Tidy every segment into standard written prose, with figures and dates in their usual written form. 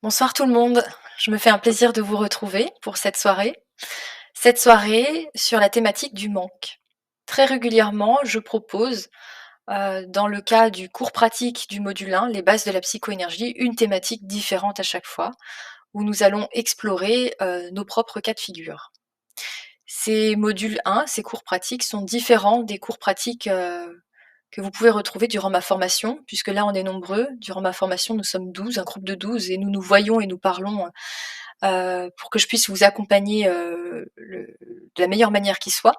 Bonsoir tout le monde, je me fais un plaisir de vous retrouver pour cette soirée. Cette soirée sur la thématique du manque. Très régulièrement, je propose, dans le cas du cours pratique du module 1, les bases de la psychoénergie, une thématique différente à chaque fois, où nous allons explorer, nos propres cas de figure. Ces modules 1, ces cours pratiques sont différents des cours pratiques, que vous pouvez retrouver durant ma formation, puisque là on est nombreux. Durant ma formation, nous sommes 12, un groupe de 12 et nous nous voyons et nous parlons, pour que je puisse vous accompagner, de la meilleure manière qui soit.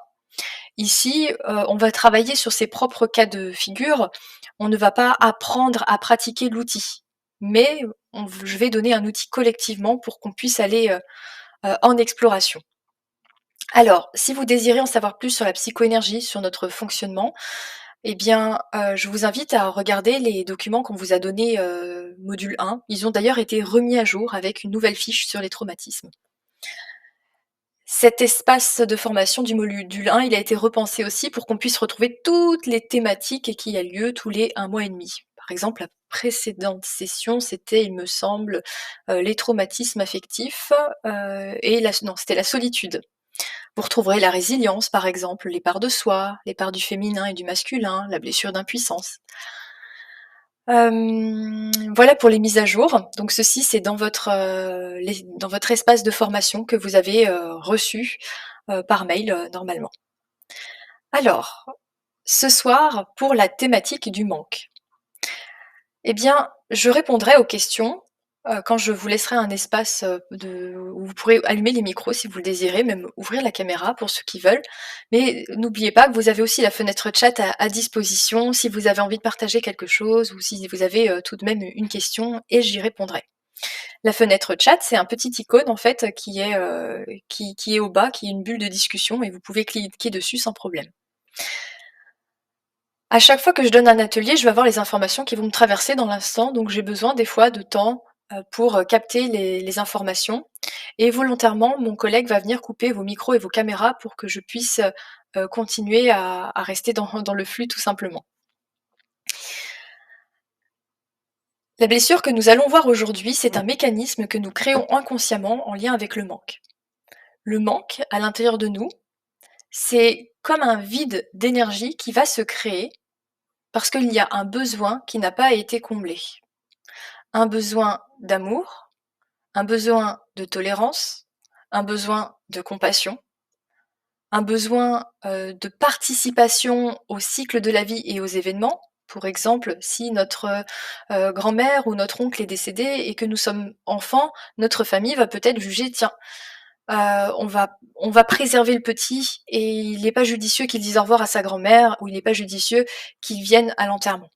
Ici, on va travailler sur ses propres cas de figure. On ne va pas apprendre à pratiquer l'outil, mais je vais donner un outil collectivement pour qu'on puisse aller, en exploration. Alors, si vous désirez en savoir plus sur la psychoénergie, sur notre fonctionnement, eh bien, je vous invite à regarder les documents qu'on vous a donnés, module 1. Ils ont d'ailleurs été remis à jour avec une nouvelle fiche sur les traumatismes. Cet espace de formation du module 1, il a été repensé aussi pour qu'on puisse retrouver toutes les thématiques et qui a lieu tous les 1 mois et demi. Par exemple, la précédente session, c'était, il me semble, les traumatismes affectifs, et c'était la solitude. Vous retrouverez la résilience, par exemple, les parts de soi, les parts du féminin et du masculin, la blessure d'impuissance. Voilà pour les mises à jour. Donc ceci, c'est dans dans votre espace de formation que vous avez, reçu, par mail, normalement. Alors, ce soir, pour la thématique du manque. Eh bien, je répondrai aux questions, quand je vous laisserai un espace, où vous pourrez allumer les micros si vous le désirez, même ouvrir la caméra pour ceux qui veulent. Mais n'oubliez pas que vous avez aussi la fenêtre chat à disposition si vous avez envie de partager quelque chose ou si vous avez, tout de même une question et j'y répondrai. La fenêtre chat, c'est un petit icône en fait qui est au bas, qui est une bulle de discussion et vous pouvez cliquer dessus sans problème. À chaque fois que je donne un atelier, je vais avoir les informations qui vont me traverser dans l'instant, donc j'ai besoin des fois de temps, pour, capter les informations et volontairement, mon collègue va venir couper vos micros et vos caméras pour que je puisse, continuer à rester dans le flux tout simplement. La blessure que nous allons voir aujourd'hui, c'est un mécanisme que nous créons inconsciemment en lien avec le manque. Le manque, à l'intérieur de nous, c'est comme un vide d'énergie qui va se créer parce qu'il y a un besoin qui n'a pas été comblé. Un besoin d'amour, un besoin de tolérance, un besoin de compassion, un besoin, de participation au cycle de la vie et aux événements. Pour exemple, si notre, grand-mère ou notre oncle est décédé et que nous sommes enfants, notre famille va peut-être juger: «Tiens, on va préserver le petit et il n'est pas judicieux qu'il dise au revoir à sa grand-mère ou il n'est pas judicieux qu'il vienne à l'enterrement».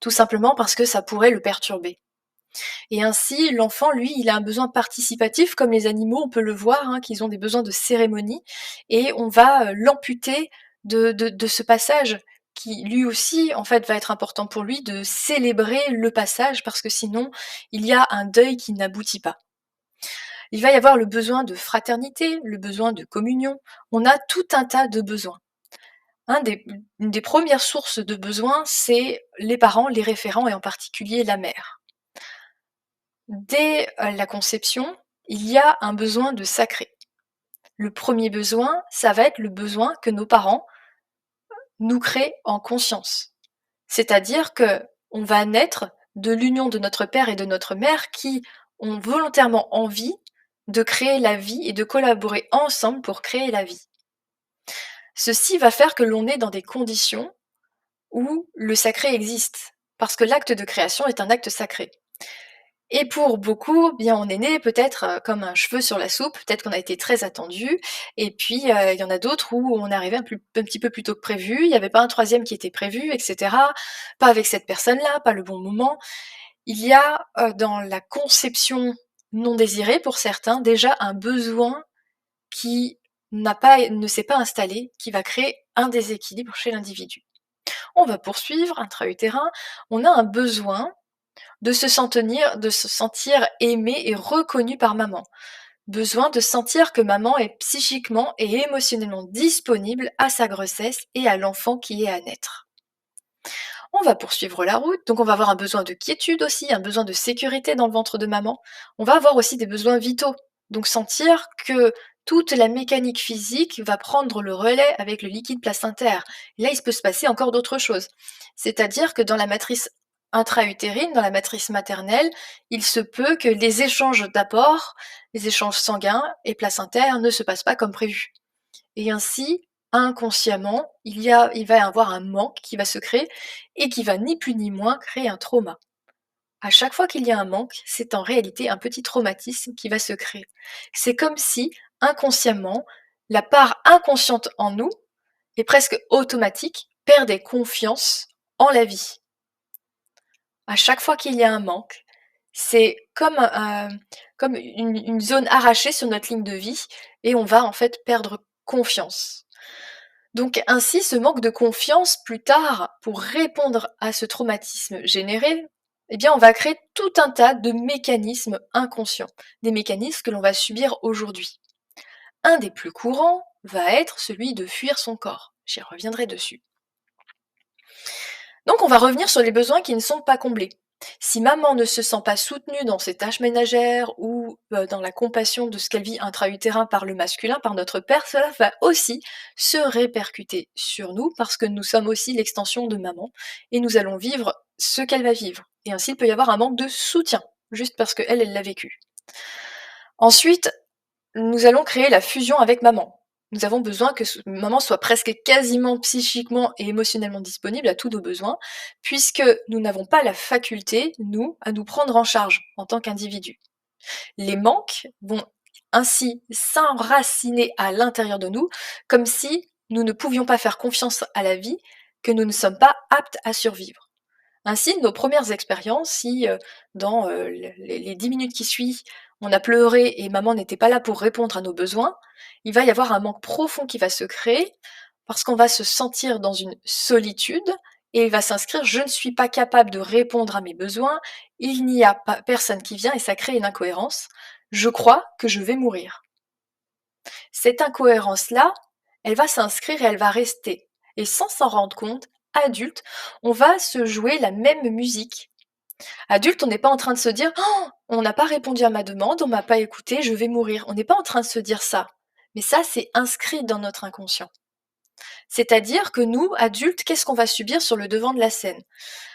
Tout simplement parce que ça pourrait le perturber. Et ainsi, l'enfant, lui, il a un besoin participatif, comme les animaux, on peut le voir, hein, qu'ils ont des besoins de cérémonie, et on va l'amputer de ce passage qui, lui aussi, en fait, va être important pour lui de célébrer le passage, parce que sinon, il y a un deuil qui n'aboutit pas. Il va y avoir le besoin de fraternité, le besoin de communion. On a tout un tas de besoins. Une des premières sources de besoins, c'est les parents, les référents et en particulier la mère. Dès, la conception, il y a un besoin de sacré. Le premier besoin, ça va être le besoin que nos parents nous créent en conscience. C'est-à-dire qu'on va naître de l'union de notre père et de notre mère qui ont volontairement envie de créer la vie et de collaborer ensemble pour créer la vie. Ceci va faire que l'on est dans des conditions où le sacré existe, parce que l'acte de création est un acte sacré. Et pour beaucoup, bien, on est né peut-être, comme un cheveu sur la soupe, peut-être qu'on a été très attendu et puis, il y en a d'autres où on est arrivé un petit peu plus tôt que prévu, il y avait pas un troisième qui était prévu et cetera. Pas avec cette personne-là, pas le bon moment. Il y a, dans la conception non désirée pour certains, déjà un besoin qui ne s'est pas installé, qui va créer un déséquilibre chez l'individu. On va poursuivre, intra-utérin, on a un besoin de se sentir aimé et reconnu par maman. Besoin de sentir que maman est psychiquement et émotionnellement disponible à sa grossesse et à l'enfant qui est à naître. On va poursuivre la route, donc on va avoir un besoin de quiétude aussi, un besoin de sécurité dans le ventre de maman. On va avoir aussi des besoins vitaux, donc sentir que toute la mécanique physique va prendre le relais avec le liquide placentaire. Et là, il peut se passer encore d'autres choses. C'est-à-dire que dans la matrice intra-utérine, dans la matrice maternelle, il se peut que les échanges d'apport, les échanges sanguins et placentaires ne se passent pas comme prévu. Et ainsi, inconsciemment, il va y avoir un manque qui va se créer et qui va ni plus ni moins créer un trauma. À chaque fois qu'il y a un manque, c'est en réalité un petit traumatisme qui va se créer. C'est comme si, inconsciemment, la part inconsciente en nous, et presque automatique, perdait confiance en la vie. À chaque fois qu'il y a un manque, c'est comme une zone arrachée sur notre ligne de vie et on va en fait perdre confiance. Donc ainsi, ce manque de confiance plus tard, pour répondre à ce traumatisme généré, eh bien on va créer tout un tas de mécanismes inconscients, des mécanismes que l'on va subir aujourd'hui. Un des plus courants va être celui de fuir son corps. J'y reviendrai dessus. Donc on va revenir sur les besoins qui ne sont pas comblés. Si maman ne se sent pas soutenue dans ses tâches ménagères ou dans la compassion de ce qu'elle vit intra-utérin par le masculin, par notre père, cela va aussi se répercuter sur nous parce que nous sommes aussi l'extension de maman et nous allons vivre ce qu'elle va vivre. Et ainsi, il peut y avoir un manque de soutien, juste parce qu'elle, elle l'a vécu. Ensuite, nous allons créer la fusion avec maman. Nous avons besoin que maman soit presque quasiment psychiquement et émotionnellement disponible à tous nos besoins, puisque nous n'avons pas la faculté, nous, à nous prendre en charge en tant qu'individus. Les manques vont ainsi s'enraciner à l'intérieur de nous, comme si nous ne pouvions pas faire confiance à la vie, que nous ne sommes pas aptes à survivre. Ainsi, nos premières expériences, si dans les 10 minutes qui suivent, on a pleuré et maman n'était pas là pour répondre à nos besoins, il va y avoir un manque profond qui va se créer parce qu'on va se sentir dans une solitude et il va s'inscrire je ne suis pas capable de répondre à mes besoins, il n'y a pas personne qui vient et ça crée une incohérence. Je crois que je vais mourir. Cette incohérence-là, elle va s'inscrire et elle va rester. Et sans s'en rendre compte, adulte, on va se jouer la même musique. Adulte, on n'est pas en train de se dire «Oh, on n'a pas répondu à ma demande, on m'a pas écouté, je vais mourir». On n'est pas en train de se dire ça. Mais ça, c'est inscrit dans notre inconscient. C'est-à-dire que nous, adultes, qu'est-ce qu'on va subir sur le devant de la scène?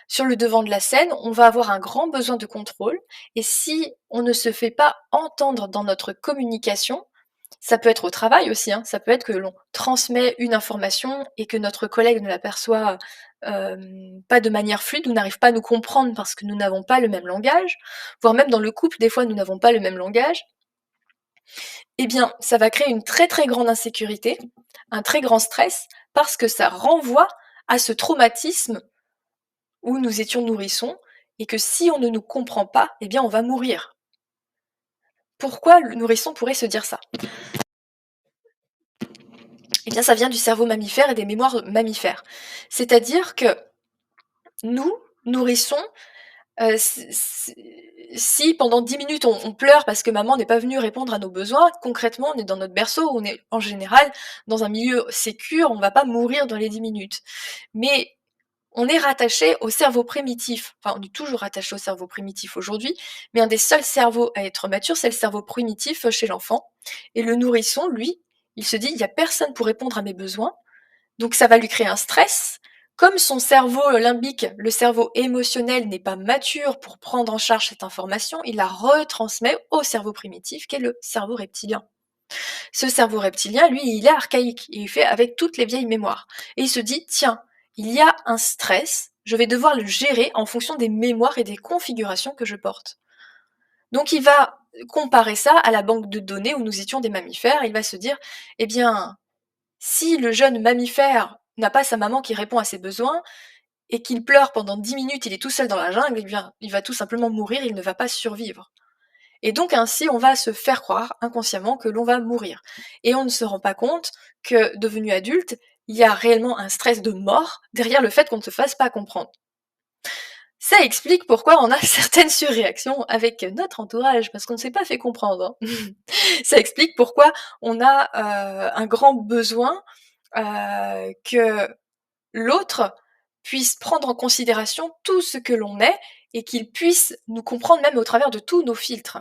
Sur le devant de la scène, on va avoir un grand besoin de contrôle et si on ne se fait pas entendre dans notre communication, ça peut être au travail aussi, hein, ça peut être que l'on transmet une information et que notre collègue ne l'aperçoit pas de manière fluide ou n'arrive pas à nous comprendre parce que nous n'avons pas le même langage, voire même dans le couple, des fois, nous n'avons pas le même langage. Eh bien, ça va créer une très très grande insécurité, un très grand stress, parce que ça renvoie à ce traumatisme où nous étions nourrissons et que si on ne nous comprend pas, eh bien on va mourir. Pourquoi le nourrisson pourrait se dire ça? Eh bien ça vient du cerveau mammifère et des mémoires mammifères. C'est-à-dire que nous, nourrissons, si pendant 10 minutes on pleure parce que maman n'est pas venue répondre à nos besoins, concrètement on est dans notre berceau, on est en général dans un milieu sécure, on va pas mourir dans les 10 minutes. Mais on est rattaché au cerveau primitif, enfin on est toujours rattaché au cerveau primitif aujourd'hui, mais un des seuls cerveaux à être mature, c'est le cerveau primitif chez l'enfant. Et le nourrisson, lui, il se dit, il n'y a personne pour répondre à mes besoins, donc ça va lui créer un stress. Comme son cerveau limbique, le cerveau émotionnel n'est pas mature pour prendre en charge cette information, il la retransmet au cerveau primitif, qui est le cerveau reptilien. Ce cerveau reptilien, lui, il est archaïque, il fait avec toutes les vieilles mémoires. Et il se dit, tiens, il y a un stress, je vais devoir le gérer en fonction des mémoires et des configurations que je porte. Donc il va comparer ça à la banque de données où nous étions des mammifères, il va se dire, eh bien, si le jeune mammifère n'a pas sa maman qui répond à ses besoins, et qu'il pleure pendant 10 minutes, il est tout seul dans la jungle, eh bien, il va tout simplement mourir, il ne va pas survivre. Et donc ainsi, on va se faire croire inconsciemment que l'on va mourir. Et on ne se rend pas compte que, devenu adulte, il y a réellement un stress de mort derrière le fait qu'on ne se fasse pas comprendre. Ça explique pourquoi on a certaines surréactions avec notre entourage, parce qu'on ne s'est pas fait comprendre. Hein. Ça explique pourquoi on a un grand besoin que l'autre puisse prendre en considération tout ce que l'on est et qu'il puisse nous comprendre même au travers de tous nos filtres.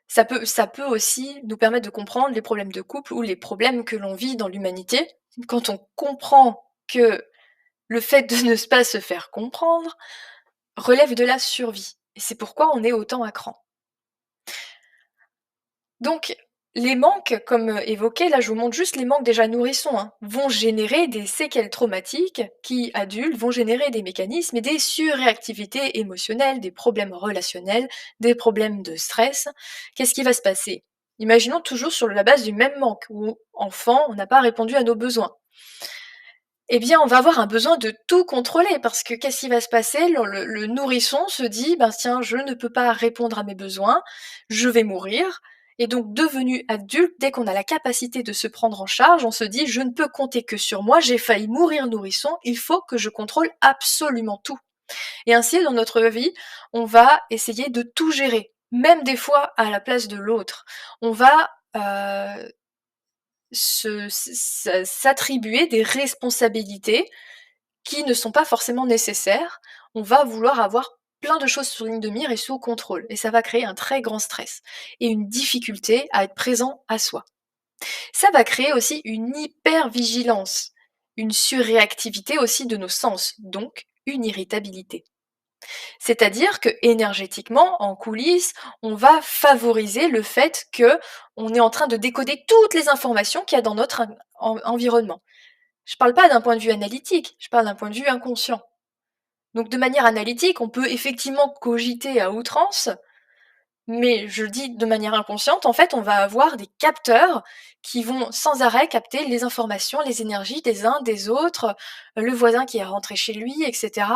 Ça peut aussi nous permettre de comprendre les problèmes de couple ou les problèmes que l'on vit dans l'humanité. Quand on comprend que le fait de ne pas se faire comprendre relève de la survie. Et c'est pourquoi on est autant à cran. Donc, les manques, comme évoqué, là je vous montre juste les manques déjà nourrissons, hein, vont générer des séquelles traumatiques qui, adultes, vont générer des mécanismes et des surréactivités émotionnelles, des problèmes relationnels, des problèmes de stress. Qu'est-ce qui va se passer? Imaginons toujours sur la base du même manque, où enfant, on n'a pas répondu à nos besoins. Eh bien, on va avoir un besoin de tout contrôler parce que qu'est-ce qui va se passer? Le nourrisson se dit: «Ben, tiens, je ne peux pas répondre à mes besoins, je vais mourir» et donc devenu adulte, dès qu'on a la capacité de se prendre en charge, on se dit: «Je ne peux compter que sur moi, j'ai failli mourir nourrisson, il faut que je contrôle absolument tout» et ainsi, dans notre vie, on va essayer de tout gérer, même des fois à la place de l'autre. On va, s'attribuer des responsabilités qui ne sont pas forcément nécessaires. On va vouloir avoir plein de choses sur ligne de mire et sous contrôle et ça va créer un très grand stress et une difficulté à être présent à soi. Ça va créer aussi une hypervigilance, une surréactivité aussi de nos sens, donc une irritabilité. C'est-à-dire que énergétiquement, en coulisses, on va favoriser le fait que on est en train de décoder toutes les informations qu'il y a dans notre environnement. Je parle pas d'un point de vue analytique, je parle d'un point de vue inconscient. Donc de manière analytique, on peut effectivement cogiter à outrance, mais je le dis de manière inconsciente, en fait, on va avoir des capteurs qui vont sans arrêt capter les informations, les énergies des uns, des autres, le voisin qui est rentré chez lui, etc.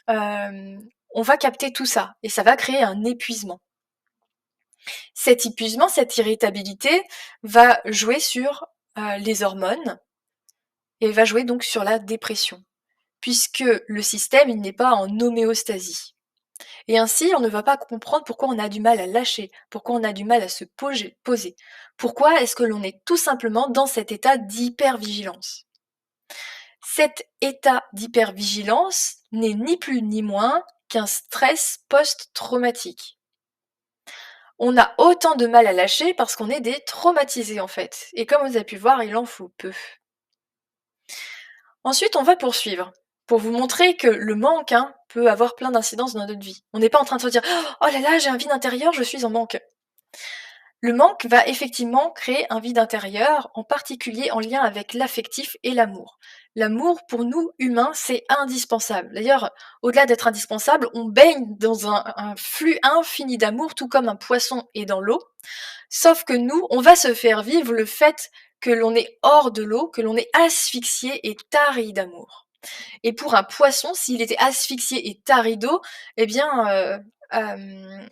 On va capter tout ça et ça va créer un épuisement. Cet épuisement, cette irritabilité va jouer sur les hormones et va jouer donc sur la dépression, puisque le système, il n'est pas en homéostasie. Et ainsi, on ne va pas comprendre pourquoi on a du mal à lâcher, pourquoi on a du mal à se poser. Pourquoi est-ce que l'on est tout simplement dans cet état d'hypervigilance? Cet état d'hypervigilance n'est ni plus ni moins qu'un stress post-traumatique. On a autant de mal à lâcher parce qu'on est des traumatisés en fait. Et comme vous avez pu voir, il en faut peu. Ensuite, on va poursuivre pour vous montrer que le manque peut avoir plein d'incidences dans notre vie. On n'est pas en train de se dire «Oh là là, j'ai un vide intérieur, je suis en manque». Le manque va effectivement créer un vide intérieur, en particulier en lien avec l'affectif et l'amour. L'amour, pour nous, humains, c'est indispensable. D'ailleurs, au-delà d'être indispensable, on baigne dans un flux infini d'amour, tout comme un poisson est dans l'eau. Sauf que nous, on va se faire vivre le fait que l'on est hors de l'eau, que l'on est asphyxié et tari d'amour. Et pour un poisson, s'il était asphyxié et tari d'eau, eh bien,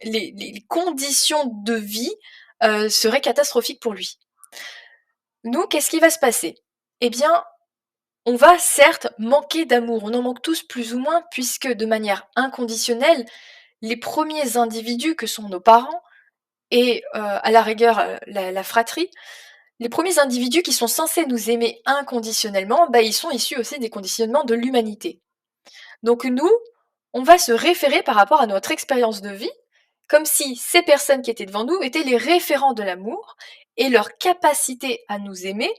les conditions de vie seraient catastrophiques pour lui. Nous, qu'est-ce qui va se passer? Eh bien, on va certes manquer d'amour, on en manque tous plus ou moins, puisque de manière inconditionnelle, les premiers individus que sont nos parents et à la rigueur la fratrie, les premiers individus qui sont censés nous aimer inconditionnellement, bah, ils sont issus aussi des conditionnements de l'humanité. Donc nous, on va se référer par rapport à notre expérience de vie, comme si ces personnes qui étaient devant nous étaient les référents de l'amour, et leur capacité à nous aimer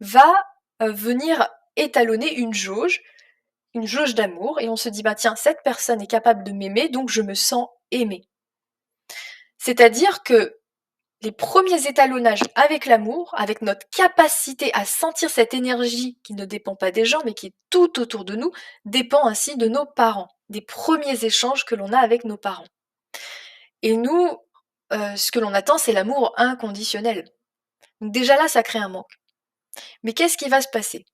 va venir étalonner une jauge d'amour, et on se dit, bah tiens, cette personne est capable de m'aimer, donc je me sens aimée. C'est-à-dire que les premiers étalonnages avec l'amour, avec notre capacité à sentir cette énergie qui ne dépend pas des gens, mais qui est tout autour de nous, dépend ainsi de nos parents, des premiers échanges que l'on a avec nos parents. Et nous, ce que l'on attend, c'est l'amour inconditionnel. Donc déjà là, ça crée un manque. Mais qu'est-ce qui va se passer?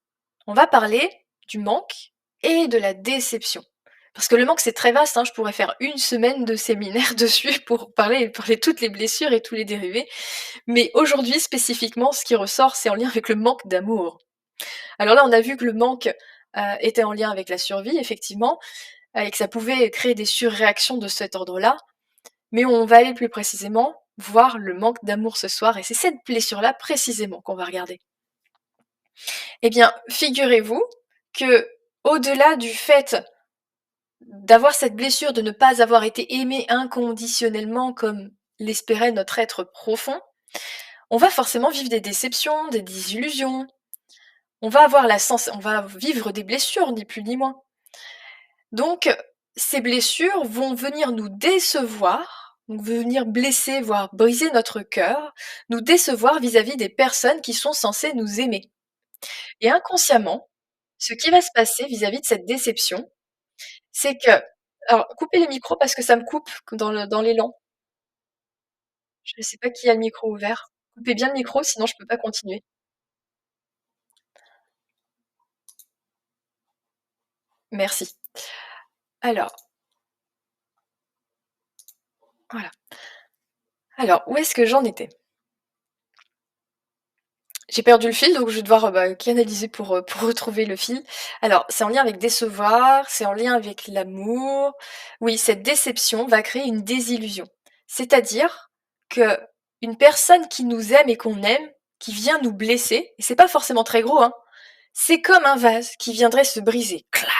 On va parler du manque et de la déception. Parce que le manque, c'est très vaste, je pourrais faire une semaine de séminaire dessus pour parler toutes les blessures et tous les dérivés. Mais aujourd'hui, spécifiquement, ce qui ressort, c'est en lien avec le manque d'amour. Alors là, on a vu que le manque était en lien avec la survie, effectivement, et que ça pouvait créer des surréactions de cet ordre-là. Mais on va aller plus précisément voir le manque d'amour ce soir, et c'est cette blessure-là précisément qu'on va regarder. Eh bien, figurez-vous que au-delà du fait d'avoir cette blessure, de ne pas avoir été aimé inconditionnellement comme l'espérait notre être profond, on va forcément vivre des déceptions, des désillusions. On va vivre des blessures, ni plus ni moins. Donc, ces blessures vont venir nous décevoir, donc venir blesser, voire briser notre cœur, nous décevoir vis-à-vis des personnes qui sont censées nous aimer. Et inconsciemment, ce qui va se passer vis-à-vis de cette déception, c'est que alors coupez les micros parce que ça me coupe dans l'élan. Je ne sais pas qui a le micro ouvert. Coupez bien le micro, sinon je peux pas continuer. Merci. Alors, voilà. Alors, où est-ce que j'en étais? J'ai perdu le fil, donc je vais devoir, canaliser pour retrouver le fil. Alors, c'est en lien avec décevoir, c'est en lien avec l'amour. Oui, cette déception va créer une désillusion. C'est-à-dire que une personne qui nous aime et qu'on aime, qui vient nous blesser, et c'est pas forcément très gros, hein, c'est comme un vase qui viendrait se briser. Clac!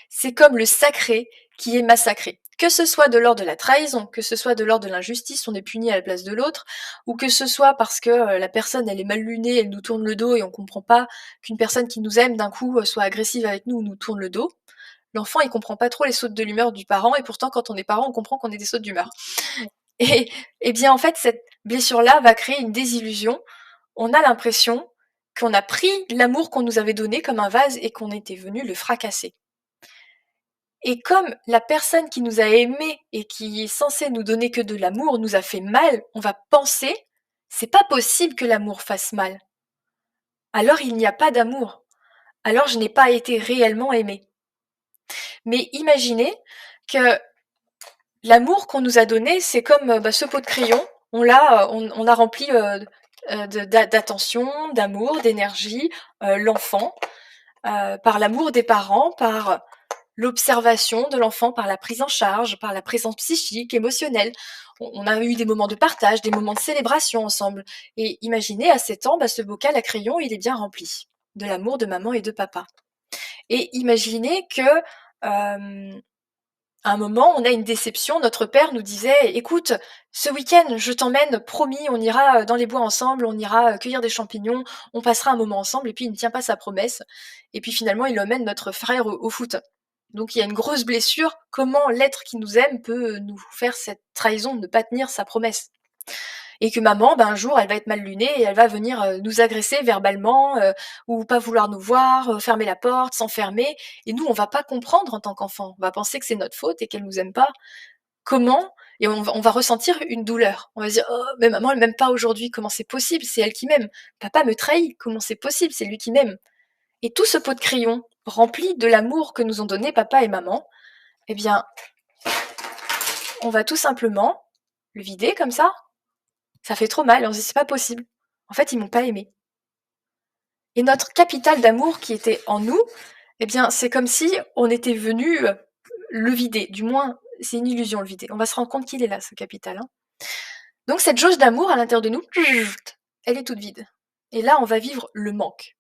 C'est comme le sacré qui est massacré. Que ce soit de l'ordre de la trahison, que ce soit de l'ordre de l'injustice, on est puni à la place de l'autre, ou que ce soit parce que la personne elle est mal lunée, elle nous tourne le dos et on comprend pas qu'une personne qui nous aime d'un coup soit agressive avec nous ou nous tourne le dos. L'enfant il comprend pas trop les sautes de l'humeur du parent et pourtant quand on est parent on comprend qu'on est des sautes d'humeur. Et, et bien en fait cette blessure là va créer une désillusion. On a l'impression qu'on a pris l'amour qu'on nous avait donné comme un vase et qu'on était venu le fracasser. Et comme la personne qui nous a aimés et qui est censée nous donner que de l'amour nous a fait mal, on va penser, c'est pas possible que l'amour fasse mal. Alors il n'y a pas d'amour. Alors je n'ai pas été réellement aimée. Mais imaginez que l'amour qu'on nous a donné, c'est comme ce pot de crayon. On a rempli d'attention, d'amour, d'énergie, l'enfant, par l'amour des parents, par l'observation de l'enfant, par la prise en charge, par la présence psychique, émotionnelle. On a eu des moments de partage, des moments de célébration ensemble. Et imaginez, à 7 ans, ce bocal à crayon, il est bien rempli de l'amour de maman et de papa. Et imaginez que, à un moment, on a une déception. Notre père nous disait: «Écoute, ce week-end, je t'emmène, promis, on ira dans les bois ensemble, on ira cueillir des champignons, on passera un moment ensemble». Et puis il ne tient pas sa promesse. Et puis finalement, il emmène notre frère au foot. Donc il y a une grosse blessure. Comment l'être qui nous aime peut nous faire cette trahison de ne pas tenir sa promesse? Et que maman, un jour, elle va être mal lunée et elle va venir nous agresser verbalement ou pas vouloir nous voir, fermer la porte, s'enfermer. Et nous, on va pas comprendre en tant qu'enfant. On va penser que c'est notre faute et qu'elle nous aime pas. Comment? Et on va ressentir une douleur. On va se dire: «Oh, mais maman, elle m'aime pas aujourd'hui. Comment c'est possible? C'est elle qui m'aime. Papa me trahit. Comment c'est possible? C'est lui qui m'aime». Et tout ce pot de crayon, rempli de l'amour que nous ont donné papa et maman, eh bien, on va tout simplement le vider comme ça fait trop mal, et on se dit: «C'est pas possible. En fait, ils m'ont pas aimé». Et notre capital d'amour qui était en nous, eh bien, c'est comme si on était venu le vider. Du moins, c'est une illusion le vider. On va se rendre compte qu'il est là, ce capital, hein. Donc cette jauge d'amour à l'intérieur de nous, elle est toute vide. Et là, on va vivre le manque.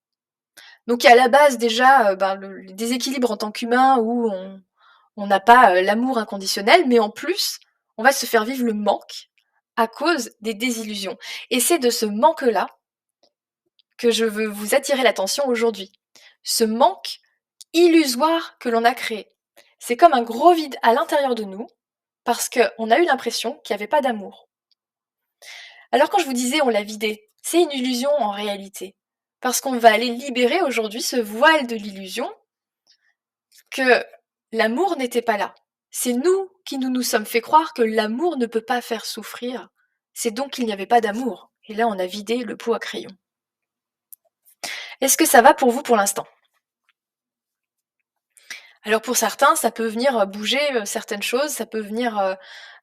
Donc il y a à la base déjà le déséquilibre en tant qu'humain où on n'a pas l'amour inconditionnel, mais en plus, on va se faire vivre le manque à cause des désillusions. Et c'est de ce manque-là que je veux vous attirer l'attention aujourd'hui. Ce manque illusoire que l'on a créé. C'est comme un gros vide à l'intérieur de nous parce qu'on a eu l'impression qu'il n'y avait pas d'amour. Alors quand je vous disais on l'a vidé, c'est une illusion en réalité. Parce qu'on va aller libérer aujourd'hui ce voile de l'illusion que l'amour n'était pas là. C'est nous qui nous sommes fait croire que l'amour ne peut pas faire souffrir. C'est donc qu'il n'y avait pas d'amour. Et là, on a vidé le pot à crayon. Est-ce que ça va pour vous pour l'instant? Alors pour certains, ça peut venir bouger certaines choses, ça peut venir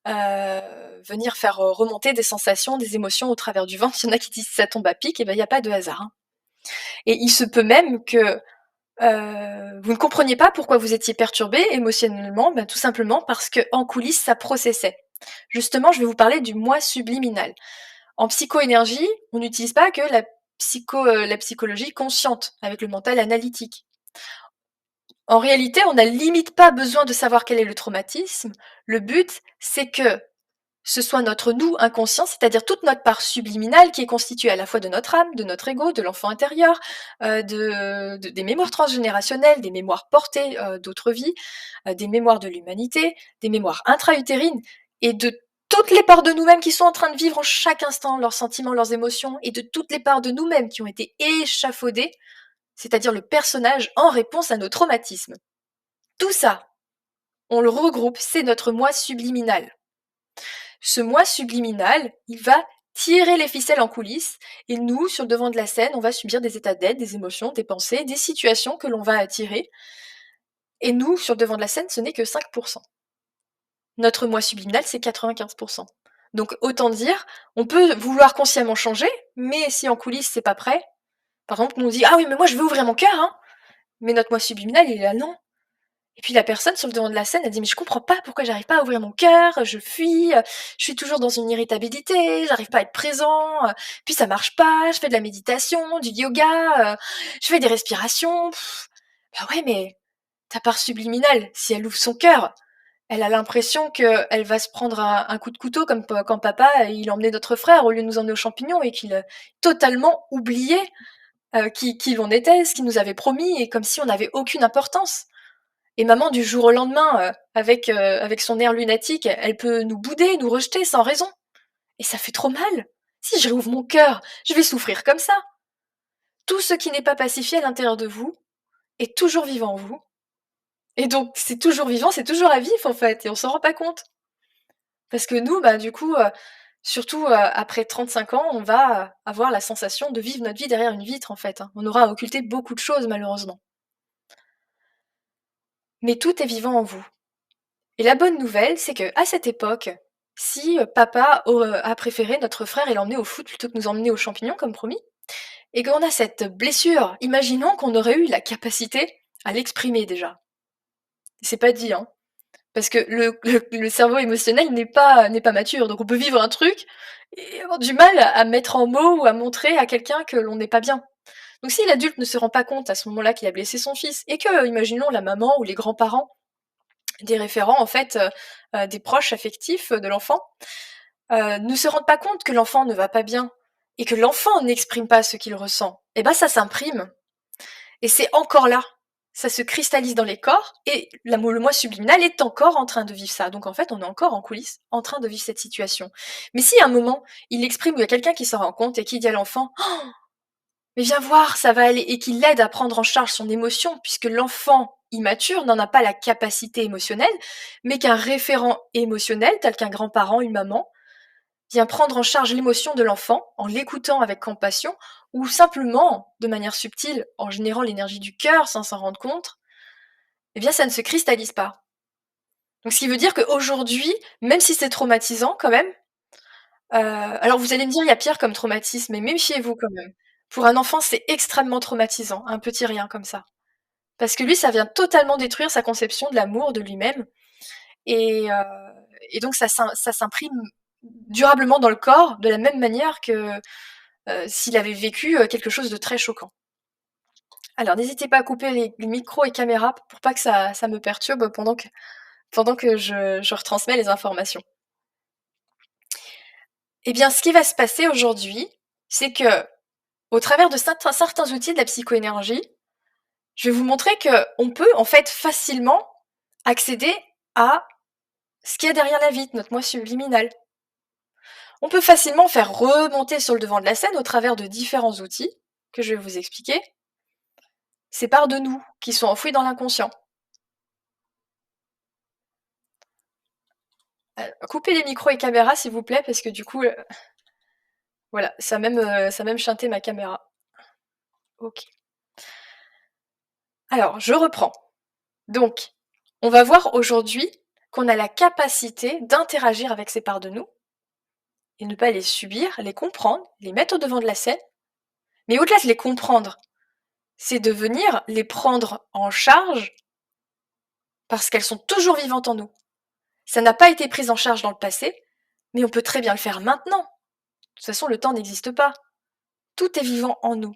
faire remonter des sensations, des émotions au travers du ventre. Il y en a qui disent ça tombe à pic, et ben il n'y a pas de hasard, hein. Et il se peut même que vous ne compreniez pas pourquoi vous étiez perturbé émotionnellement, tout simplement parce qu'en coulisses, ça processait. Justement, je vais vous parler du moi subliminal. En psychoénergie, on n'utilise pas que la psychologie consciente avec le mental analytique. En réalité, on n'a limite pas besoin de savoir quel est le traumatisme. Le but, c'est que ce soit notre nous inconscient, c'est-à-dire toute notre part subliminale qui est constituée à la fois de notre âme, de notre ego, de l'enfant intérieur, des mémoires transgénérationnelles, des mémoires portées d'autres vies, des mémoires de l'humanité, des mémoires intra-utérines, et de toutes les parts de nous-mêmes qui sont en train de vivre en chaque instant leurs sentiments, leurs émotions, et de toutes les parts de nous-mêmes qui ont été échafaudées, c'est-à-dire le personnage en réponse à nos traumatismes. Tout ça, on le regroupe, c'est notre moi subliminal. Ce moi subliminal, il va tirer les ficelles en coulisses, et nous, sur le devant de la scène, on va subir des états d'être, des émotions, des pensées, des situations que l'on va attirer. Et nous, sur le devant de la scène, ce n'est que 5%. Notre moi subliminal, c'est 95%. Donc autant dire, on peut vouloir consciemment changer, mais si en coulisses c'est pas prêt, par exemple, nous on dit ah oui mais moi je veux ouvrir mon cœur, hein, mais notre moi subliminal il est là non. Et puis la personne sur le devant de la scène, elle dit mais je comprends pas pourquoi j'arrive pas à ouvrir mon cœur, je fuis, je suis toujours dans une irritabilité, j'arrive pas à être présent, puis ça marche pas, je fais de la méditation, du yoga, je fais des respirations. Bah ouais mais ta part subliminale, si elle ouvre son cœur, elle a l'impression qu'elle va se prendre un coup de couteau comme quand papa il emmenait notre frère au lieu de nous emmener aux champignons et qu'il a totalement oublié qui l'on était, ce qu'il nous avait promis et comme si on n'avait aucune importance. Et maman, du jour au lendemain, avec son air lunatique, elle peut nous bouder, nous rejeter sans raison. Et ça fait trop mal. Si je réouvre mon cœur, je vais souffrir comme ça. Tout ce qui n'est pas pacifié à l'intérieur de vous est toujours vivant en vous. Et donc, c'est toujours vivant, c'est toujours à vif en fait, et on s'en rend pas compte. Parce que nous, bah, du coup, surtout après 35 ans, on va avoir la sensation de vivre notre vie derrière une vitre en fait. Hein. On aura occulté beaucoup de choses malheureusement. Mais tout est vivant en vous. Et la bonne nouvelle, c'est que à cette époque, si papa a préféré notre frère et l'emmener au foot plutôt que nous emmener aux champignons comme promis, et qu'on a cette blessure, imaginons qu'on aurait eu la capacité à l'exprimer déjà. C'est pas dit, hein. Parce que le cerveau émotionnel n'est pas mature, donc on peut vivre un truc et avoir du mal à mettre en mots ou à montrer à quelqu'un que l'on n'est pas bien. Donc si l'adulte ne se rend pas compte à ce moment-là qu'il a blessé son fils et que, imaginons la maman ou les grands-parents, des référents en fait, des proches affectifs de l'enfant, ne se rendent pas compte que l'enfant ne va pas bien et que l'enfant n'exprime pas ce qu'il ressent, et ben ça s'imprime et c'est encore là. Ça se cristallise dans les corps et le moi subliminal est encore en train de vivre ça. Donc en fait, on est encore en coulisses en train de vivre cette situation. Mais si à un moment, il exprime ou il y a quelqu'un qui s'en rend compte et qui dit à l'enfant «Oh, mais viens voir, ça va aller» et qui l'aide à prendre en charge son émotion puisque l'enfant immature n'en a pas la capacité émotionnelle, mais qu'un référent émotionnel, tel qu'un grand-parent, une maman, vient prendre en charge l'émotion de l'enfant en l'écoutant avec compassion ou simplement, de manière subtile, en générant l'énergie du cœur sans s'en rendre compte, eh bien ça ne se cristallise pas. Donc ce qui veut dire qu'aujourd'hui, même si c'est traumatisant quand même, alors vous allez me dire: «Il y a pire comme traumatisme», mais méfiez-vous quand même. Pour un enfant, c'est extrêmement traumatisant, un petit rien comme ça. Parce que lui, ça vient totalement détruire sa conception de l'amour, de lui-même et heu et donc ça s'imprime durablement dans le corps de la même manière que s'il avait vécu quelque chose de très choquant. Alors n'hésitez pas à couper les micros et caméras pour pas que ça me perturbe pendant que je retransmets les informations. Eh bien, ce qui va se passer aujourd'hui, c'est que, au travers de certains outils de la psychoénergie, je vais vous montrer qu'on peut en fait facilement accéder à ce qu'il y a derrière la vitre, notre moi subliminal. On peut facilement faire remonter sur le devant de la scène au travers de différents outils que je vais vous expliquer, ces parts de nous qui sont enfouies dans l'inconscient. Coupez les micros et caméras s'il vous plaît parce que du coup, voilà, ça a même chanté ma caméra. OK. Alors je reprends. Donc, on va voir aujourd'hui qu'on a la capacité d'interagir avec ces parts de nous et ne pas les subir, les comprendre, les mettre au devant de la scène. Mais au-delà de les comprendre, c'est de venir les prendre en charge parce qu'elles sont toujours vivantes en nous. Ça n'a pas été pris en charge dans le passé, mais on peut très bien le faire maintenant. De toute façon, le temps n'existe pas. Tout est vivant en nous.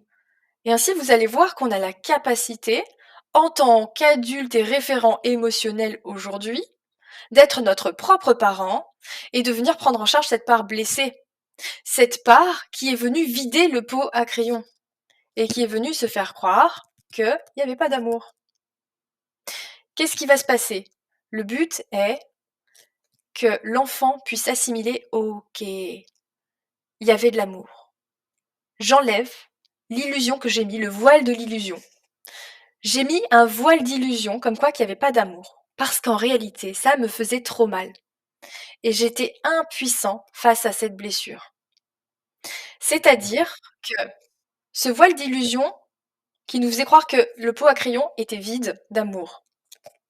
Et ainsi, vous allez voir qu'on a la capacité, en tant qu'adulte et référent émotionnel aujourd'hui, d'être notre propre parent et de venir prendre en charge cette part blessée. Cette part qui est venue vider le pot à crayon et qui est venue se faire croire qu'il n'y avait pas d'amour. Qu'est-ce qui va se passer? Le but est que l'enfant puisse assimiler: OK, il y avait de l'amour. J'enlève l'illusion que j'ai mis, le voile de l'illusion. J'ai mis un voile d'illusion comme quoi qu'il n'y avait pas d'amour. Parce qu'en réalité, ça me faisait trop mal. Et j'étais impuissant face à cette blessure. C'est-à-dire que ce voile d'illusion qui nous faisait croire que le pot à crayon était vide d'amour.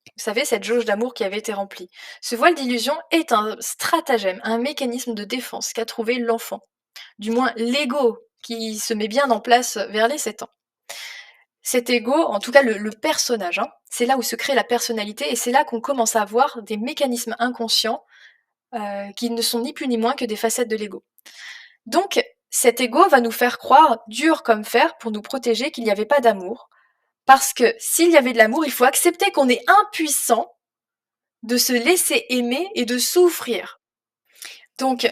Vous savez, cette jauge d'amour qui avait été remplie. Ce voile d'illusion est un stratagème, un mécanisme de défense qu'a trouvé l'enfant. Du moins l'ego qui se met bien en place vers les 7 ans. Cet ego, en tout cas le personnage, hein, c'est là où se crée la personnalité et c'est là qu'on commence à avoir des mécanismes inconscients qui ne sont ni plus ni moins que des facettes de l'ego. Donc cet ego va nous faire croire, dur comme fer, pour nous protéger, qu'il n'y avait pas d'amour. Parce que s'il y avait de l'amour, il faut accepter qu'on est impuissant de se laisser aimer et de souffrir. Donc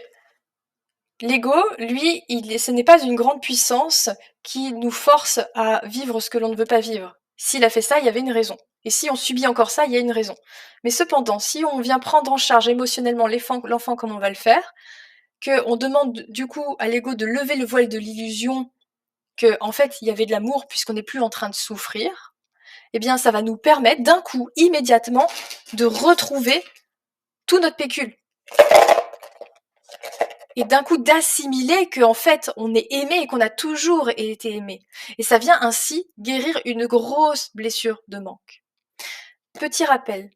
l'ego, lui, ce n'est pas une grande puissance qui nous force à vivre ce que l'on ne veut pas vivre. S'il a fait ça, il y avait une raison. Et si on subit encore ça, il y a une raison. Mais cependant, si on vient prendre en charge émotionnellement l'enfant comme on va le faire, qu'on demande du coup à l'ego de lever le voile de l'illusion que en fait il y avait de l'amour puisqu'on n'est plus en train de souffrir, eh bien ça va nous permettre d'un coup, immédiatement, de retrouver tout notre pécule. Et d'un coup d'assimiler qu'en fait on est aimé et qu'on a toujours été aimé. Et ça vient ainsi guérir une grosse blessure de manque. Petit rappel,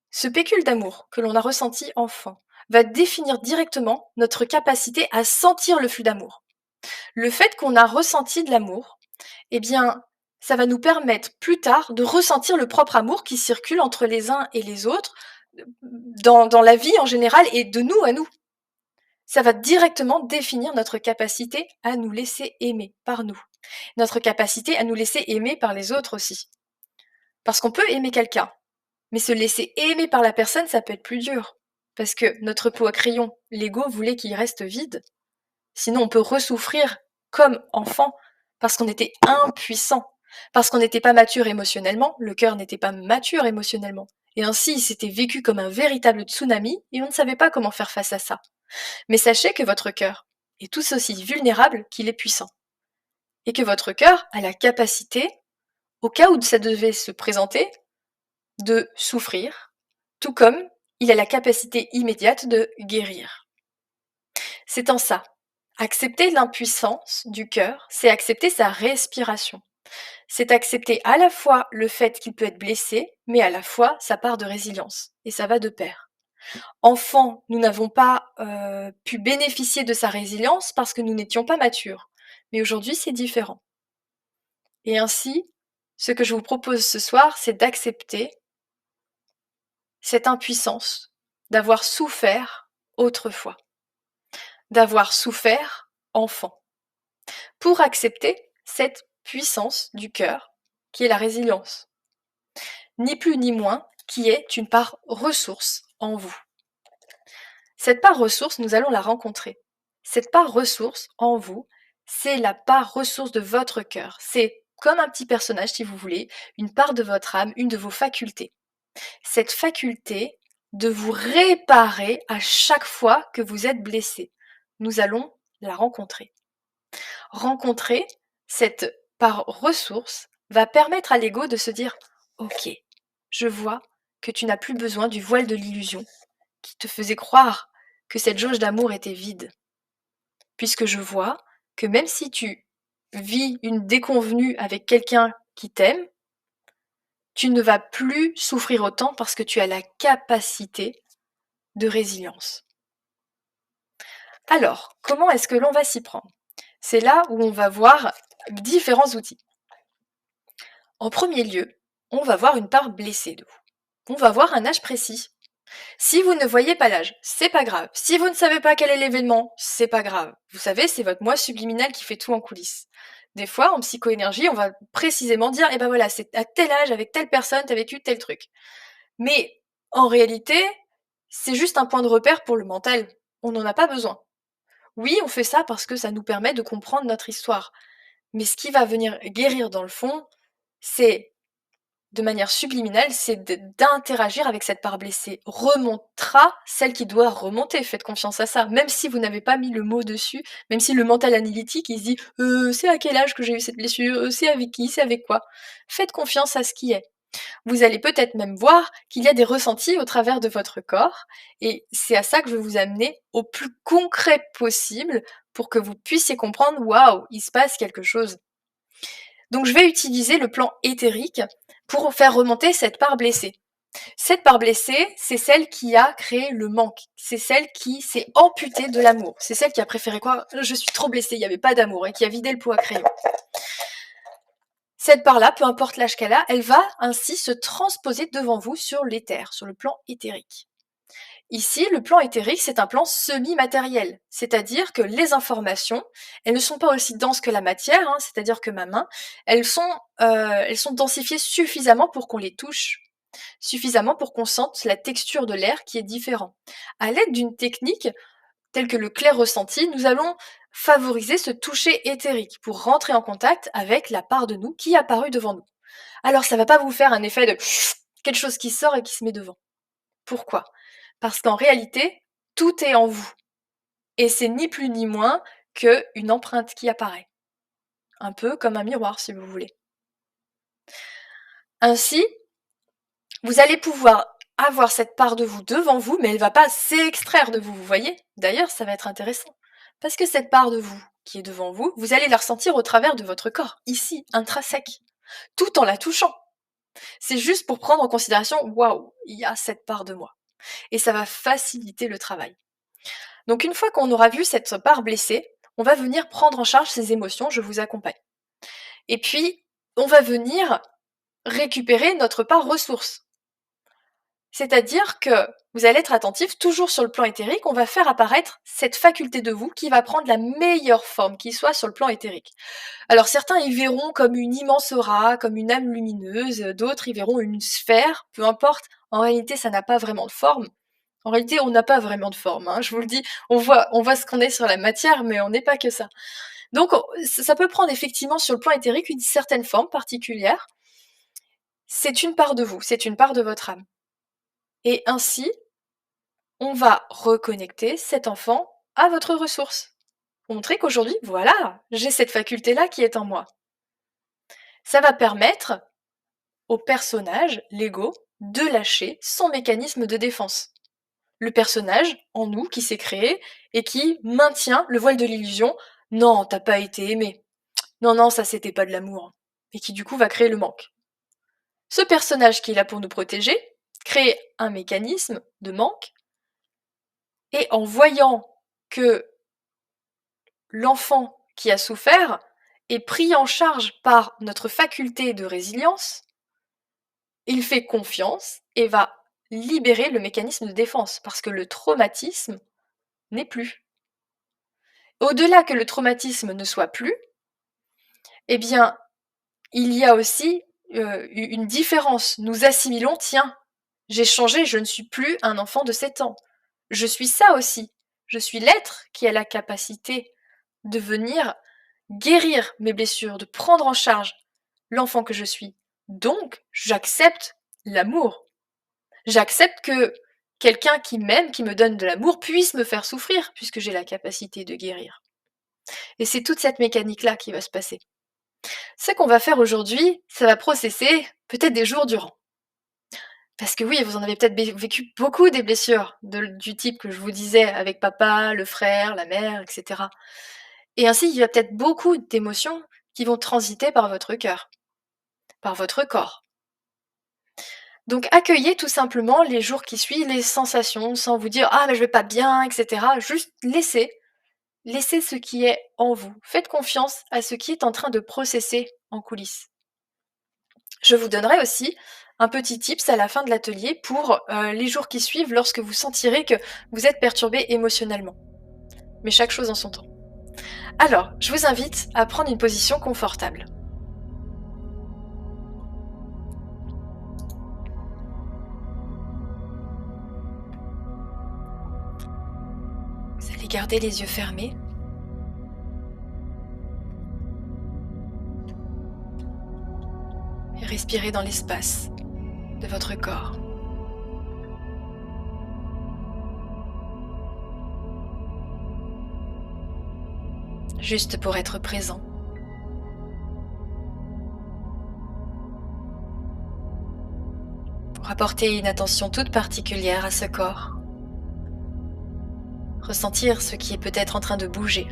ce pécule d'amour que l'on a ressenti enfant va définir directement notre capacité à sentir le flux d'amour. Le fait qu'on a ressenti de l'amour, eh bien, ça va nous permettre plus tard de ressentir le propre amour qui circule entre les uns et les autres, dans la vie en général et de nous à nous. Ça va directement définir notre capacité à nous laisser aimer par nous. Notre capacité à nous laisser aimer par les autres aussi. Parce qu'on peut aimer quelqu'un, mais se laisser aimer par la personne, ça peut être plus dur. Parce que notre pot à crayon, l'ego voulait qu'il reste vide. Sinon, on peut ressouffrir comme enfant parce qu'on était impuissant, parce qu'on n'était pas mature émotionnellement, le cœur n'était pas mature émotionnellement. Et ainsi, il s'était vécu comme un véritable tsunami et on ne savait pas comment faire face à ça. Mais sachez que votre cœur est tout aussi vulnérable qu'il est puissant. Et que votre cœur a la capacité, au cas où ça devait se présenter, de souffrir, tout comme il a la capacité immédiate de guérir. C'est en ça. Accepter l'impuissance du cœur, c'est accepter sa respiration. C'est accepter à la fois le fait qu'il peut être blessé, mais à la fois sa part de résilience. Et ça va de pair. Enfant, nous n'avons pas pu bénéficier de sa résilience parce que nous n'étions pas matures. Mais aujourd'hui, c'est différent. Et ainsi, ce que je vous propose ce soir, c'est d'accepter cette impuissance, d'avoir souffert autrefois, d'avoir souffert enfant, pour accepter cette puissance du cœur qui est la résilience. Ni plus ni moins, qui est une part ressource en vous. Cette part ressource, nous allons la rencontrer. Cette part ressource en vous, c'est la part ressource de votre cœur. C'est comme un petit personnage, si vous voulez, une part de votre âme, une de vos facultés. Cette faculté de vous réparer à chaque fois que vous êtes blessé. Nous allons la rencontrer. Rencontrer cette part ressource va permettre à l'ego de se dire « Ok, je vois que tu n'as plus besoin du voile de l'illusion qui te faisait croire que cette jauge d'amour était vide. Puisque je vois que même si tu vis une déconvenue avec quelqu'un qui t'aime, tu ne vas plus souffrir autant parce que tu as la capacité de résilience. » Alors, comment est-ce que l'on va s'y prendre? C'est là où on va voir différents outils. En premier lieu, on va voir une part blessée de vous. On va voir un âge précis. Si vous ne voyez pas l'âge, c'est pas grave. Si vous ne savez pas quel est l'événement, c'est pas grave. Vous savez, c'est votre moi subliminal qui fait tout en coulisses. Des fois, en psychoénergie, on va précisément dire: «Eh ben voilà, c'est à tel âge, avec telle personne, tu as vécu tel truc». Mais en réalité, c'est juste un point de repère pour le mental. On n'en a pas besoin. Oui, on fait ça parce que ça nous permet de comprendre notre histoire. Mais ce qui va venir guérir dans le fond, c'est de manière subliminale, c'est d'interagir avec cette part blessée. Remontera celle qui doit remonter, faites confiance à ça. Même si vous n'avez pas mis le mot dessus, même si le mental analytique, il se dit c'est à quel âge que j'ai eu cette blessure, c'est avec qui, c'est avec quoi. Faites confiance à ce qui est. Vous allez peut-être même voir qu'il y a des ressentis au travers de votre corps, et c'est à ça que je veux vous amener au plus concret possible pour que vous puissiez comprendre, waouh, il se passe quelque chose. Donc je vais utiliser le plan éthérique pour faire remonter cette part blessée. Cette part blessée, c'est celle qui a créé le manque. C'est celle qui s'est amputée de l'amour. C'est celle qui a préféré quoi? Je suis trop blessée, il n'y avait pas d'amour, et qui a vidé le pot à crayon. Cette part-là, peu importe l'âge qu'elle a, elle va ainsi se transposer devant vous sur l'éther, sur le plan éthérique. Ici, le plan éthérique, c'est un plan semi-matériel, c'est-à-dire que les informations, elles ne sont pas aussi denses que la matière, hein, c'est-à-dire que ma main, elles sont densifiées suffisamment pour qu'on les touche, suffisamment pour qu'on sente la texture de l'air qui est différent. À l'aide d'une technique telle que le clair ressenti, nous allons favoriser ce toucher éthérique pour rentrer en contact avec la part de nous qui est apparue devant nous. Alors ça va pas vous faire un effet de quelque chose qui sort et qui se met devant. Pourquoi? Parce qu'en réalité, tout est en vous. Et c'est ni plus ni moins qu'une empreinte qui apparaît. Un peu comme un miroir, si vous voulez. Ainsi, vous allez pouvoir avoir cette part de vous devant vous, mais elle ne va pas s'extraire de vous, vous voyez? D'ailleurs, ça va être intéressant. Parce que cette part de vous qui est devant vous, vous allez la ressentir au travers de votre corps, ici, intrinsèque, tout en la touchant. C'est juste pour prendre en considération, waouh, il y a cette part de moi. Et ça va faciliter le travail. Donc une fois qu'on aura vu cette part blessée, on va venir prendre en charge ses émotions, je vous accompagne. Et puis, on va venir récupérer notre part ressource. C'est-à-dire que vous allez être attentif, toujours sur le plan éthérique, on va faire apparaître cette faculté de vous qui va prendre la meilleure forme qui soit sur le plan éthérique. Alors certains y verront comme une immense aura, comme une âme lumineuse, d'autres y verront une sphère, peu importe, en réalité ça n'a pas vraiment de forme. En réalité, on n'a pas vraiment de forme, hein, je vous le dis, on voit ce qu'on est sur la matière, mais on n'est pas que ça. Donc ça peut prendre effectivement sur le plan éthérique une certaine forme particulière. C'est une part de vous, c'est une part de votre âme. Et ainsi, on va reconnecter cet enfant à votre ressource. Pour montrer qu'aujourd'hui, voilà, j'ai cette faculté-là qui est en moi. Ça va permettre au personnage, l'ego, de lâcher son mécanisme de défense. Le personnage en nous qui s'est créé et qui maintient le voile de l'illusion. Non, t'as pas été aimé. Non, non, ça c'était pas de l'amour. Et qui du coup va créer le manque. Ce personnage qui est là pour nous protéger crée un mécanisme de manque, et en voyant que l'enfant qui a souffert est pris en charge par notre faculté de résilience, il fait confiance et va libérer le mécanisme de défense, parce que le traumatisme n'est plus. Au-delà que le traumatisme ne soit plus, eh bien, il y a aussi une différence. Nous assimilons, tiens, j'ai changé, je ne suis plus un enfant de 7 ans. Je suis ça aussi. Je suis l'être qui a la capacité de venir guérir mes blessures, de prendre en charge l'enfant que je suis. Donc, j'accepte l'amour. J'accepte que quelqu'un qui m'aime, qui me donne de l'amour, puisse me faire souffrir, puisque j'ai la capacité de guérir. Et c'est toute cette mécanique-là qui va se passer. Ce qu'on va faire aujourd'hui, ça va processer peut-être des jours durant. Parce que oui, vous en avez peut-être vécu beaucoup des blessures du type que je vous disais, avec papa, le frère, la mère, etc. Et ainsi, il y a peut-être beaucoup d'émotions qui vont transiter par votre cœur, par votre corps. Donc accueillez tout simplement les jours qui suivent, les sensations, sans vous dire «Ah mais je vais pas bien», etc. Juste laissez ce qui est en vous. Faites confiance à ce qui est en train de processer en coulisses. Je vous donnerai aussi un petit tips à la fin de l'atelier pour les jours qui suivent lorsque vous sentirez que vous êtes perturbé émotionnellement. Mais chaque chose en son temps. Alors, je vous invite à prendre une position confortable. Vous allez garder les yeux fermés. Et respirer dans l'espace de votre corps. Juste pour être présent. Pour apporter une attention toute particulière à ce corps. Ressentir ce qui est peut-être en train de bouger.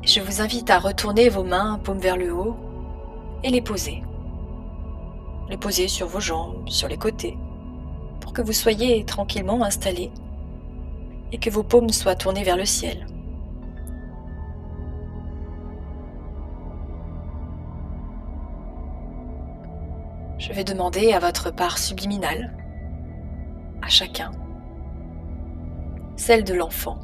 Je vous invite à retourner vos mains, paumes vers le haut, et les poser. Les poser sur vos jambes, sur les côtés, pour que vous soyez tranquillement installés et que vos paumes soient tournées vers le ciel. Je vais demander à votre part subliminale, à chacun, celle de l'enfant,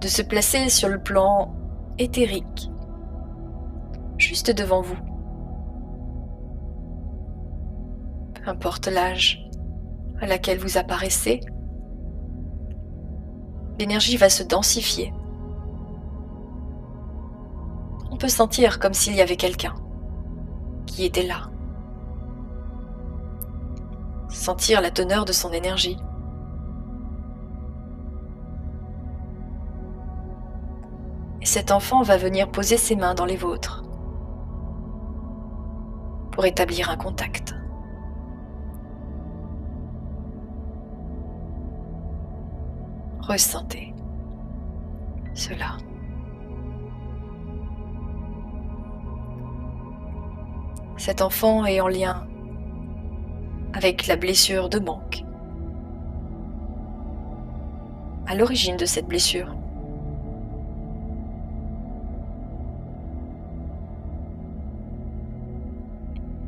de se placer sur le plan éthérique, juste devant vous. Peu importe l'âge à laquelle vous apparaissez, l'énergie va se densifier. On peut sentir comme s'il y avait quelqu'un qui était là. Sentir la teneur de son énergie. Et cet enfant va venir poser ses mains dans les vôtres pour établir un contact. Ressentez cela. Cet enfant est en lien avec la blessure de manque, à l'origine de cette blessure.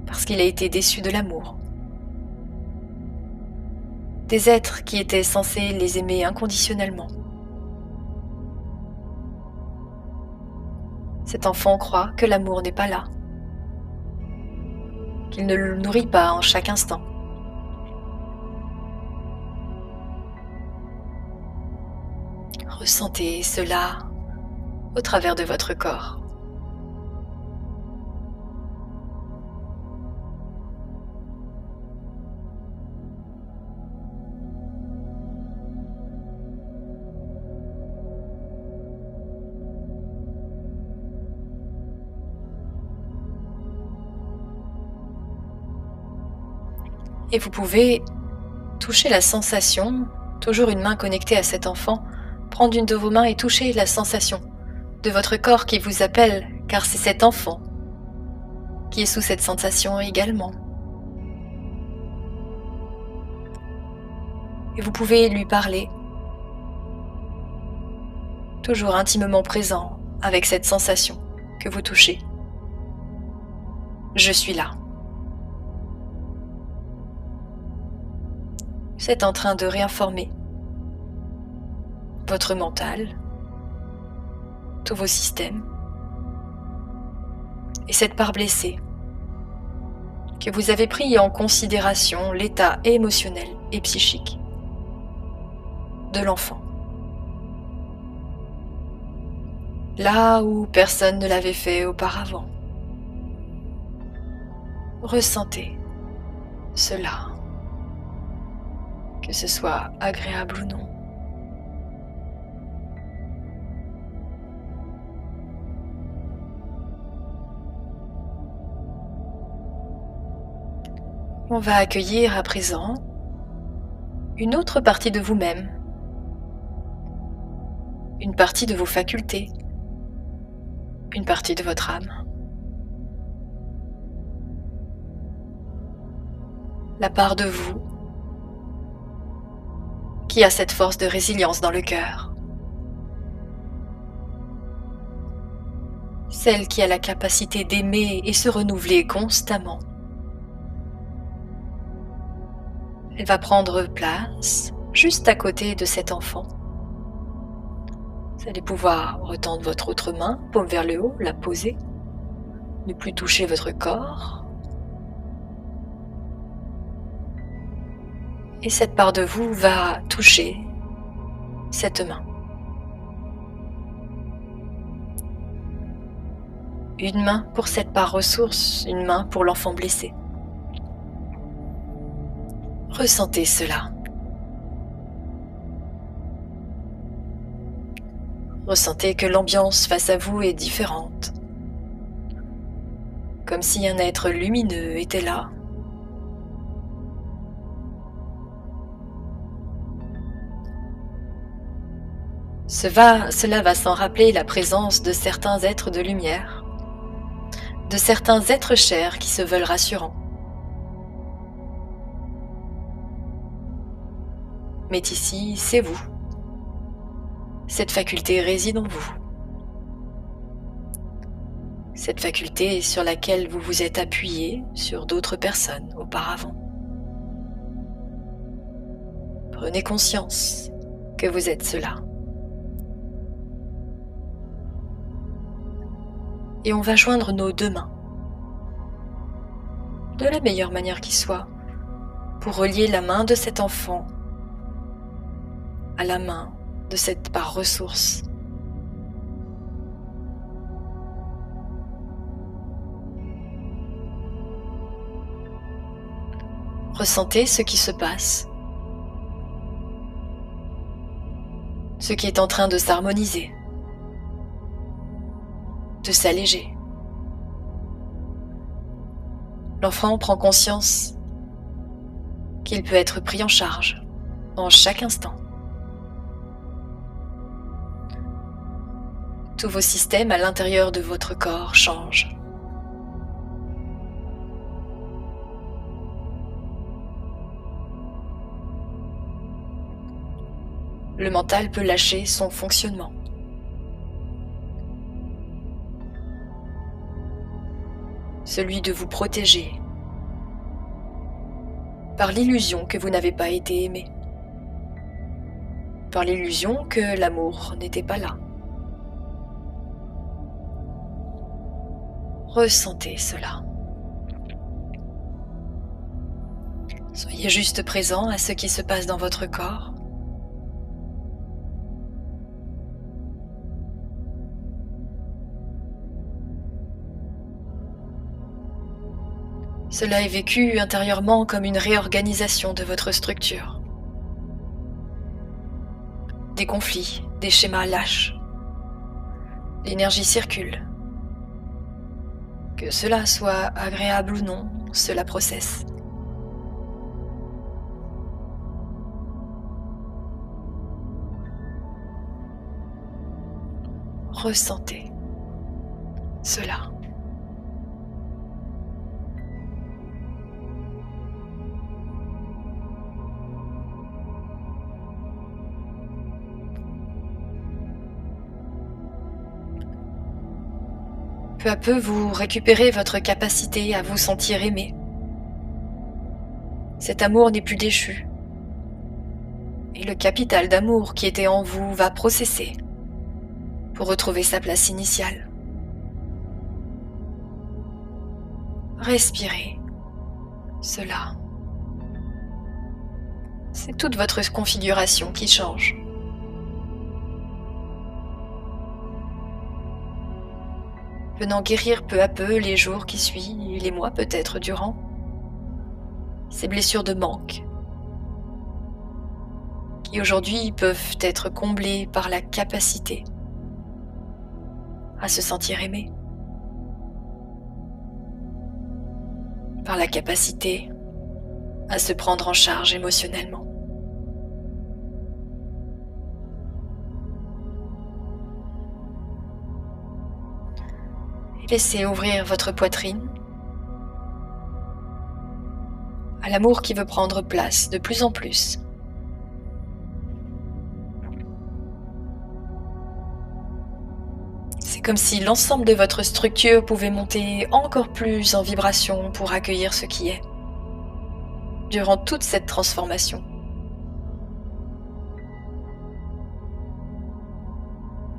Parce qu'il a été déçu de l'amour, des êtres qui étaient censés les aimer inconditionnellement. Cet enfant croit que l'amour n'est pas là, qu'il ne le nourrit pas en chaque instant. Ressentez cela au travers de votre corps. Et vous pouvez toucher la sensation, toujours une main connectée à cet enfant, prendre une de vos mains et toucher la sensation de votre corps qui vous appelle, car c'est cet enfant qui est sous cette sensation également. Et vous pouvez lui parler, toujours intimement présent avec cette sensation que vous touchez. Je suis là. Vous êtes en train de réinformer votre mental, tous vos systèmes, et cette part blessée, que vous avez pris en considération l'état émotionnel et psychique de l'enfant. Là où personne ne l'avait fait auparavant. Ressentez cela, que ce soit agréable ou non. On va accueillir à présent une autre partie de vous-même, une partie de vos facultés, une partie de votre âme. La part de vous qui a cette force de résilience dans le cœur. Celle qui a la capacité d'aimer et se renouveler constamment. Elle va prendre place juste à côté de cet enfant. Vous allez pouvoir retendre votre autre main, paume vers le haut, la poser, ne plus toucher votre corps. Et cette part de vous va toucher cette main. Une main pour cette part ressource, une main pour l'enfant blessé. Ressentez cela. Ressentez que l'ambiance face à vous est différente. Comme si un être lumineux était là. Cela va sans rappeler la présence de certains êtres de lumière, de certains êtres chers qui se veulent rassurants. Mais ici, c'est vous. Cette faculté réside en vous. Cette faculté sur laquelle vous vous êtes appuyé sur d'autres personnes auparavant. Prenez conscience que vous êtes cela. Et on va joindre nos deux mains, de la meilleure manière qui soit, pour relier la main de cet enfant à la main de cette part ressource. Ressentez ce qui se passe, ce qui est en train de s'harmoniser, de s'alléger. L'enfant prend conscience qu'il peut être pris en charge en chaque instant. Tous vos systèmes à l'intérieur de votre corps changent. Le mental peut lâcher son fonctionnement. Celui de vous protéger par l'illusion que vous n'avez pas été aimé, par l'illusion que l'amour n'était pas là. Ressentez cela. Soyez juste présent à ce qui se passe dans votre corps. Cela est vécu intérieurement comme une réorganisation de votre structure. Des conflits, des schémas lâchent. L'énergie circule. Que cela soit agréable ou non, cela processe. Ressentez cela. Peu à peu, vous récupérez votre capacité à vous sentir aimé. Cet amour n'est plus déchu. Et le capital d'amour qui était en vous va processer pour retrouver sa place initiale. Respirez cela. C'est toute votre configuration qui change. Venant guérir peu à peu les jours qui suivent, les mois peut-être durant, ces blessures de manque, qui aujourd'hui peuvent être comblées par la capacité à se sentir aimé, par la capacité à se prendre en charge émotionnellement. Laissez ouvrir votre poitrine à l'amour qui veut prendre place de plus en plus. C'est comme si l'ensemble de votre structure pouvait monter encore plus en vibration pour accueillir ce qui est. durant toute cette transformation.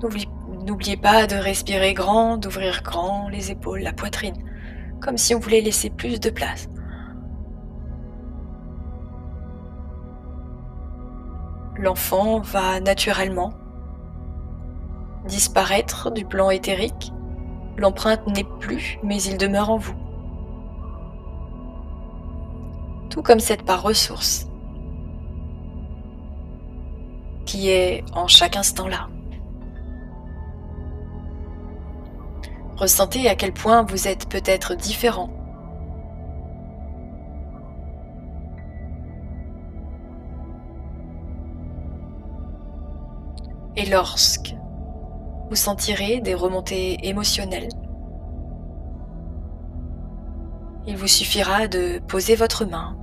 N'oublie- N'oubliez pas de respirer grand, d'ouvrir grand les épaules, la poitrine, comme si on voulait laisser plus de place. L'enfant va naturellement disparaître du plan éthérique. L'empreinte n'est plus, mais il demeure en vous. Tout comme cette part ressource qui est en chaque instant là. Ressentez à quel point vous êtes peut-être différent. Et lorsque vous sentirez des remontées émotionnelles, il vous suffira de poser votre main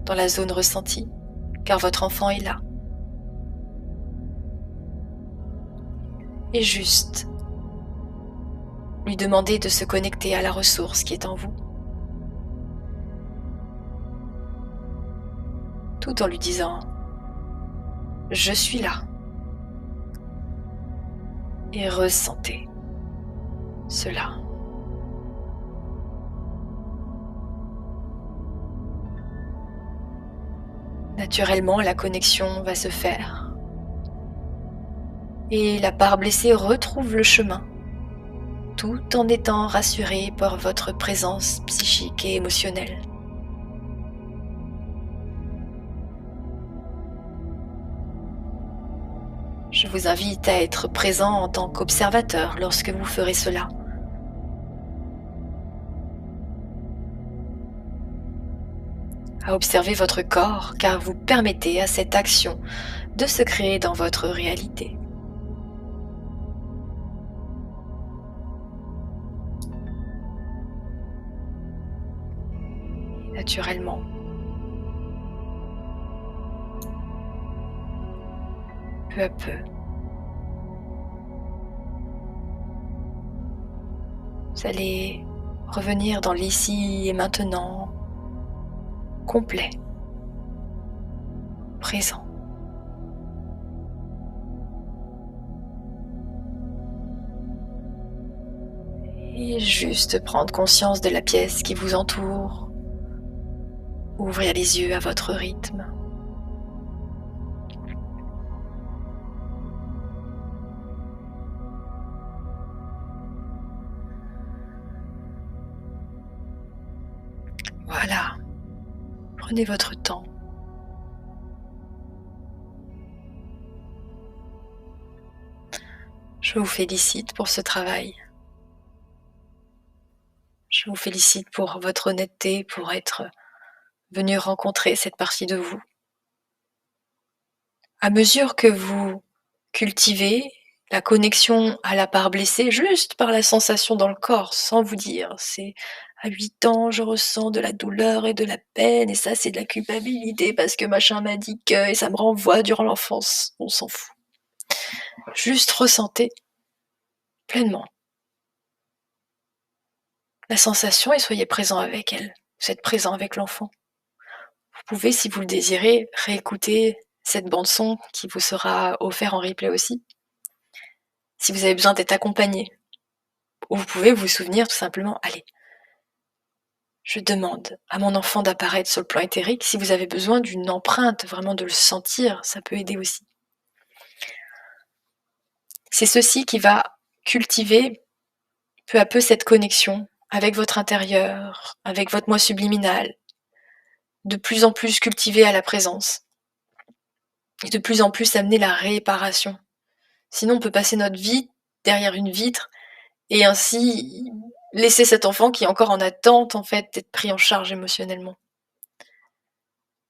dans la zone ressentie, car votre enfant est là. Et juste lui demander de se connecter à la ressource qui est en vous, tout en lui disant « Je suis là » et ressentez cela. Naturellement, la connexion va se faire et la part blessée retrouve le chemin, tout en étant rassurée par votre présence psychique et émotionnelle. Je vous invite à être présent en tant qu'observateur lorsque vous ferez cela. À observer votre corps car vous permettez à cette action de se créer dans votre réalité. Naturellement, peu à peu, vous allez revenir dans l'ici et maintenant complet, présent. Et juste prendre conscience de la pièce qui vous entoure. Ouvrir les yeux à votre rythme. Voilà. Prenez votre temps. Je vous félicite pour ce travail. Je vous félicite pour votre honnêteté, pour être venu rencontrer cette partie de vous. À mesure que vous cultivez la connexion à la part blessée, juste par la sensation dans le corps, sans vous dire, c'est à 8 ans, je ressens de la douleur et de la peine, et ça c'est de la culpabilité parce que machin m'a dit que, et ça me renvoie durant l'enfance, on s'en fout. Juste ressentez pleinement la sensation et soyez présent avec elle. Vous êtes présent avec l'enfant. Vous pouvez, si vous le désirez, réécouter cette bande-son qui vous sera offerte en replay aussi. Si vous avez besoin d'être accompagné, ou vous pouvez vous souvenir tout simplement, allez, je demande à mon enfant d'apparaître sur le plan éthérique. Si vous avez besoin d'une empreinte, vraiment de le sentir, ça peut aider aussi. C'est ceci qui va cultiver peu à peu cette connexion avec votre intérieur, avec votre moi subliminal, de plus en plus cultiver à la présence, et de plus en plus amener la réparation. Sinon, on peut passer notre vie derrière une vitre et ainsi laisser cet enfant qui est encore en attente en fait d'être pris en charge émotionnellement.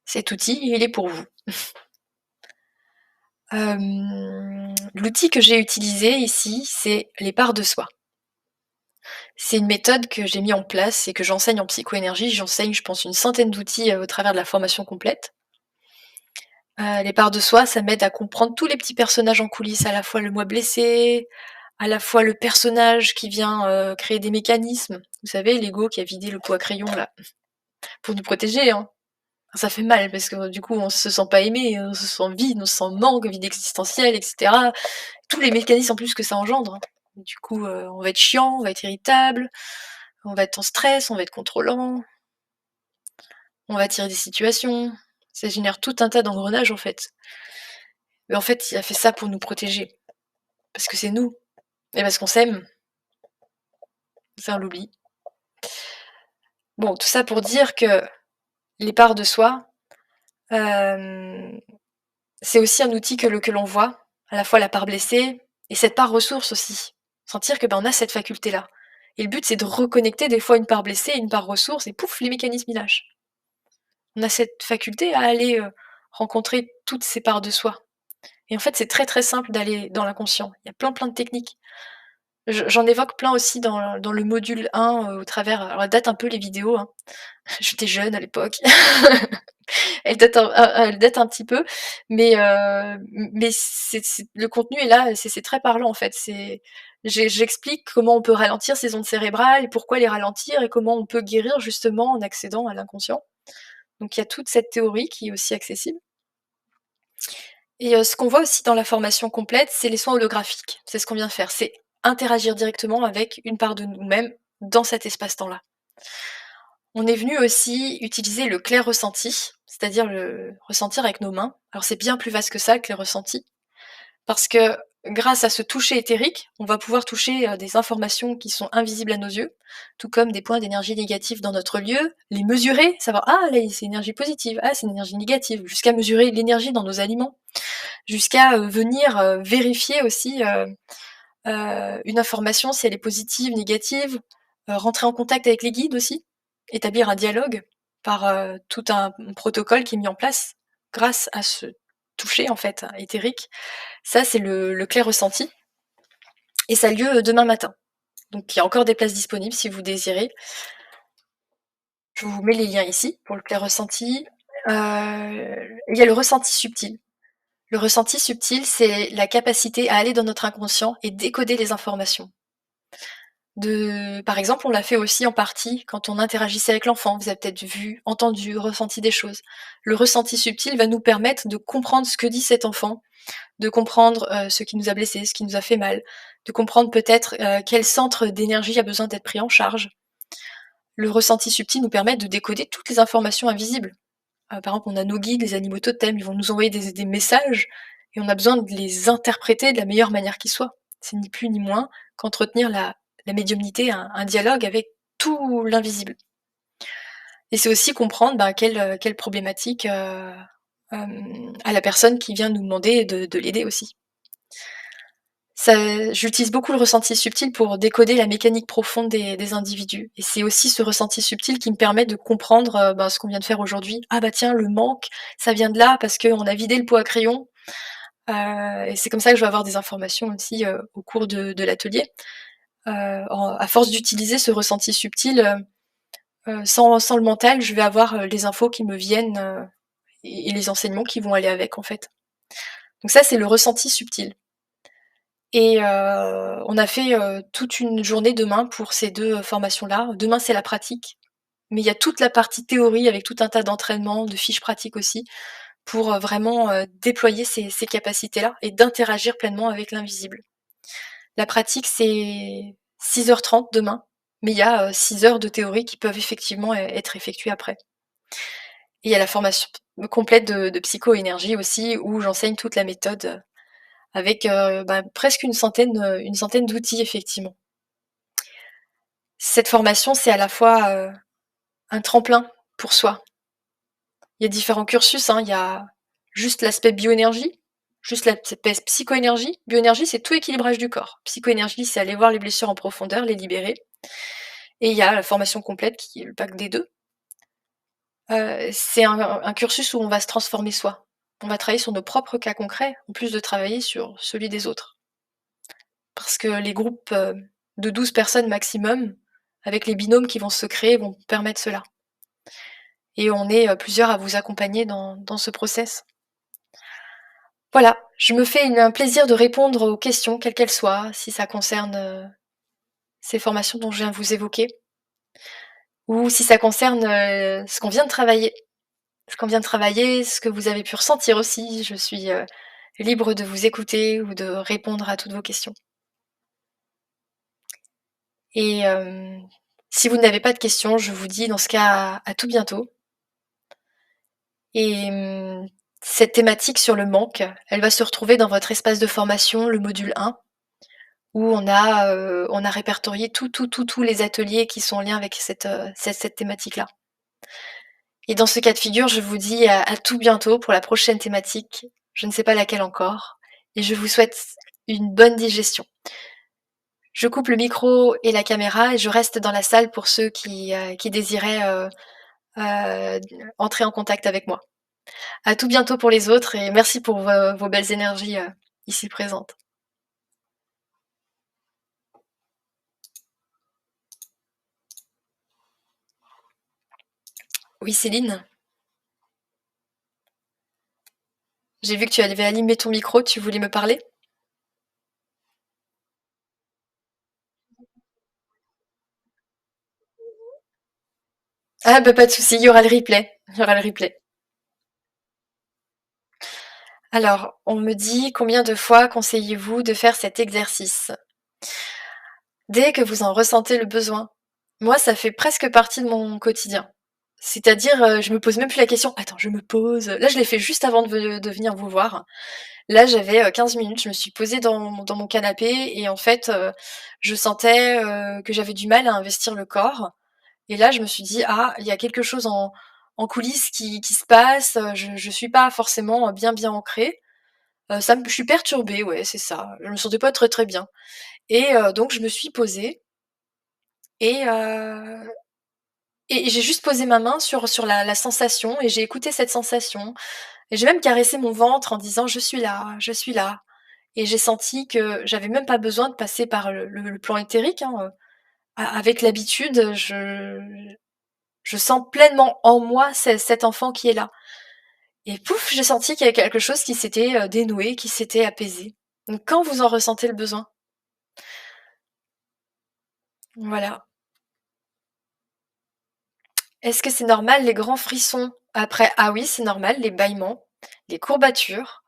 Cet outil, il est pour vous. L'outil que j'ai utilisé ici, c'est les parts de soi. C'est une méthode que j'ai mis en place et que j'enseigne en psychoénergie. J'enseigne, je pense, une centaine d'outils au travers de la formation complète. Les parts de soi, ça m'aide à comprendre tous les petits personnages en coulisses, à la fois le moi blessé, à la fois le personnage qui vient, créer des mécanismes. Vous savez, Lego qui a vidé le pot à crayon là, pour nous protéger, hein. Ça fait mal parce que du coup on se sent pas aimé, on se sent vide, on se sent manque, vide existentiel et cetera. Tous les mécanismes en plus que ça engendre, hein. Du coup, on va être chiant, on va être irritable, on va être en stress, on va être contrôlant, on va attirer des situations. Ça génère tout un tas d'engrenages en fait. Mais en fait, il a fait ça pour nous protéger, parce que c'est nous et parce qu'on s'aime. Ça on l'oublie. Bon, tout ça pour dire que les parts de soi, hem, c'est aussi un outil que l'on voit, à la fois la part blessée et cette part ressource aussi. Sentir que, ben, on a cette faculté-là et le but, c'est de reconnecter des fois une part blessée et une part ressource et pouf, les mécanismes, ils lâchent. On a cette faculté à aller, rencontrer toutes ces parts de soi et en fait, c'est très, très simple d'aller dans l'inconscient. Il y a plein, plein de techniques. J'en évoque plein aussi dans le module 1, au travers alors elles datent un peu les vidéos, hein. J'étais jeune à l'époque. Elle date un petit peu, mais c'est le contenu est là, c'est très parlant en fait. J'explique comment on peut ralentir ces ondes cérébrales et pourquoi les ralentir et comment on peut guérir justement en accédant à l'inconscient. Donc il y a toute cette théorie qui est aussi accessible et ce qu'on voit aussi dans la formation complète, c'est les soins holographiques. C'est ce qu'on vient faire, c'est interagir directement avec une part de nous-mêmes dans cet espace-temps-là. On est venu aussi utiliser le clair ressenti, c'est-à-dire le ressentir avec nos mains. Alors c'est bien plus vaste que ça, le clair ressenti, parce que grâce à ce toucher éthérique, on va pouvoir toucher des informations qui sont invisibles à nos yeux, tout comme des points d'énergie négatifs dans notre lieu, les mesurer, savoir ah là c'est une énergie positive, ah c'est une énergie négative, jusqu'à mesurer l'énergie dans nos aliments, jusqu'à venir vérifier aussi une information si elle est positive, négative, rentrer en contact avec les guides aussi, établir un dialogue par, tout un protocole qui est mis en place grâce à ce toucher en fait éthérique. Ça c'est le clair ressenti et ça a lieu, demain matin. Donc il y a encore des places disponibles si vous désirez. Je vous mets les liens ici pour le clair ressenti. Il y a le ressenti subtil. Le ressenti subtil, c'est la capacité à aller dans notre inconscient et décoder les informations. Par exemple, on l'a fait aussi en partie quand on interagissait avec l'enfant. Vous avez peut-être vu, entendu, ressenti des choses. Le ressenti subtil va nous permettre de comprendre ce que dit cet enfant, de comprendre, ce qui nous a blessés, ce qui nous a fait mal, de comprendre peut-être, quel centre d'énergie a besoin d'être pris en charge. Le ressenti subtil nous permet de décoder toutes les informations invisibles. Par exemple, on a nos guides, les animaux totems, ils vont nous envoyer des messages et on a besoin de les interpréter de la meilleure manière qui soit. C'est ni plus ni moins qu'entretenir la médiumnité, un dialogue avec tout l'invisible. Et c'est aussi comprendre, bah, quelle problématique, a la personne qui vient nous demander de l'aider aussi. J'utilise beaucoup le ressenti subtil pour décoder la mécanique profonde des individus et c'est aussi ce ressenti subtil qui me permet de comprendre, ben, ce qu'on vient de faire aujourd'hui. Ah bah tiens, le manque, ça vient de là parce qu'on a vidé le pot à crayon, et c'est comme ça que je vais avoir des informations aussi, au cours de l'atelier. À force d'utiliser ce ressenti subtil, sans le mental, je vais avoir, les infos qui me viennent, et les enseignements qui vont aller avec, en fait. Donc ça, c'est le ressenti subtil et on a fait, toute une journée demain pour ces 2 formations-là. Demain, c'est la pratique, mais il y a toute la partie théorie avec tout un tas d'entraînements, de fiches pratiques aussi, pour, vraiment, déployer ces capacités-là et d'interagir pleinement avec l'invisible. La pratique, c'est 6h30 demain, mais il y a, 6 heures de théorie qui peuvent effectivement être effectuées après. Et il y a la formation complète de psycho-énergie aussi, où j'enseigne toute la méthode, avec, bah, presque une centaine d'outils effectivement. Cette formation, c'est à la fois, un tremplin pour soi. Il y a différents cursus, hein, il y a juste l'aspect bioénergie, juste l'aspect psychoénergie. Bioénergie, c'est tout équilibrage du corps. Psychoénergie, c'est aller voir les blessures en profondeur, les libérer. Et il y a la formation complète qui est le pack des 2. C'est un cursus où on va se transformer soi. On va travailler sur nos propres cas concrets, en plus de travailler sur celui des autres. Parce que les groupes, de 12 personnes maximum, avec les binômes qui vont se créer, vont permettre cela. Et on est, plusieurs à vous accompagner dans ce process. Voilà, je me fais un plaisir de répondre aux questions, quelles qu'elles soient, si ça concerne, ces formations dont je viens de vous évoquer ou si ça concerne, ce qu'on vient de travailler. Ce qu'on vient de travailler, ce que vous avez pu ressentir aussi, je suis, libre de vous écouter ou de répondre à toutes vos questions. Et si vous n'avez pas de questions, je vous dis dans ce cas à tout bientôt et cette thématique sur le manque, elle va se retrouver dans votre espace de formation, le module 1, où on a répertorié tous les ateliers qui sont en lien avec cette thématique-là. Et dans ce cas de figure, je vous dis à tout bientôt pour la prochaine thématique, je ne sais pas laquelle encore, et je vous souhaite une bonne digestion. Je coupe le micro et la caméra et je reste dans la salle pour ceux qui désiraient, heu, entrer en contact avec moi. À tout bientôt pour les autres et merci pour vos belles énergies, ici présentes. Oui, Céline? J'ai vu que tu avais allumé ton micro, tu voulais me parler? Ah bah, pas de souci, il y aura le replay, il y aura le replay. Alors, on me dit: «Combien de fois conseillez-vous de faire cet exercice?» Dès que vous en ressentez le besoin. Moi, ça fait presque partie de mon quotidien. C'est-à-dire, je me pose même plus la question: «Attends, je me pose». Là, je l'ai fait juste avant de venir vous voir. Là, j'avais, 15 minutes, je me suis posée dans mon canapé et en fait, je sentais, que j'avais du mal à investir le corps et là, je me suis dit: «Ah, il y a quelque chose en coulisses qui se passe, je suis pas forcément, bien ancrée». Ça me Je suis perturbée, ouais, c'est ça. Je me sentais pas très, très bien et donc je me suis posée et j'ai juste posé ma main sur la sensation et j'ai écouté cette sensation et j'ai même caressé mon ventre en disant: je suis là» et j'ai senti que j'avais même pas besoin de passer par le plan éthérique, hein, a avec l'habitude, je sens pleinement en moi cet enfant qui est là et pouf, j'ai senti qu'il y avait quelque chose qui s'était, dénoué, qui s'était apaisé. Donc quand vous en ressentez le besoin, voilà. Est-ce que c'est normal les grands frissons après? Ah oui, c'est normal, les bâillements, les courbatures,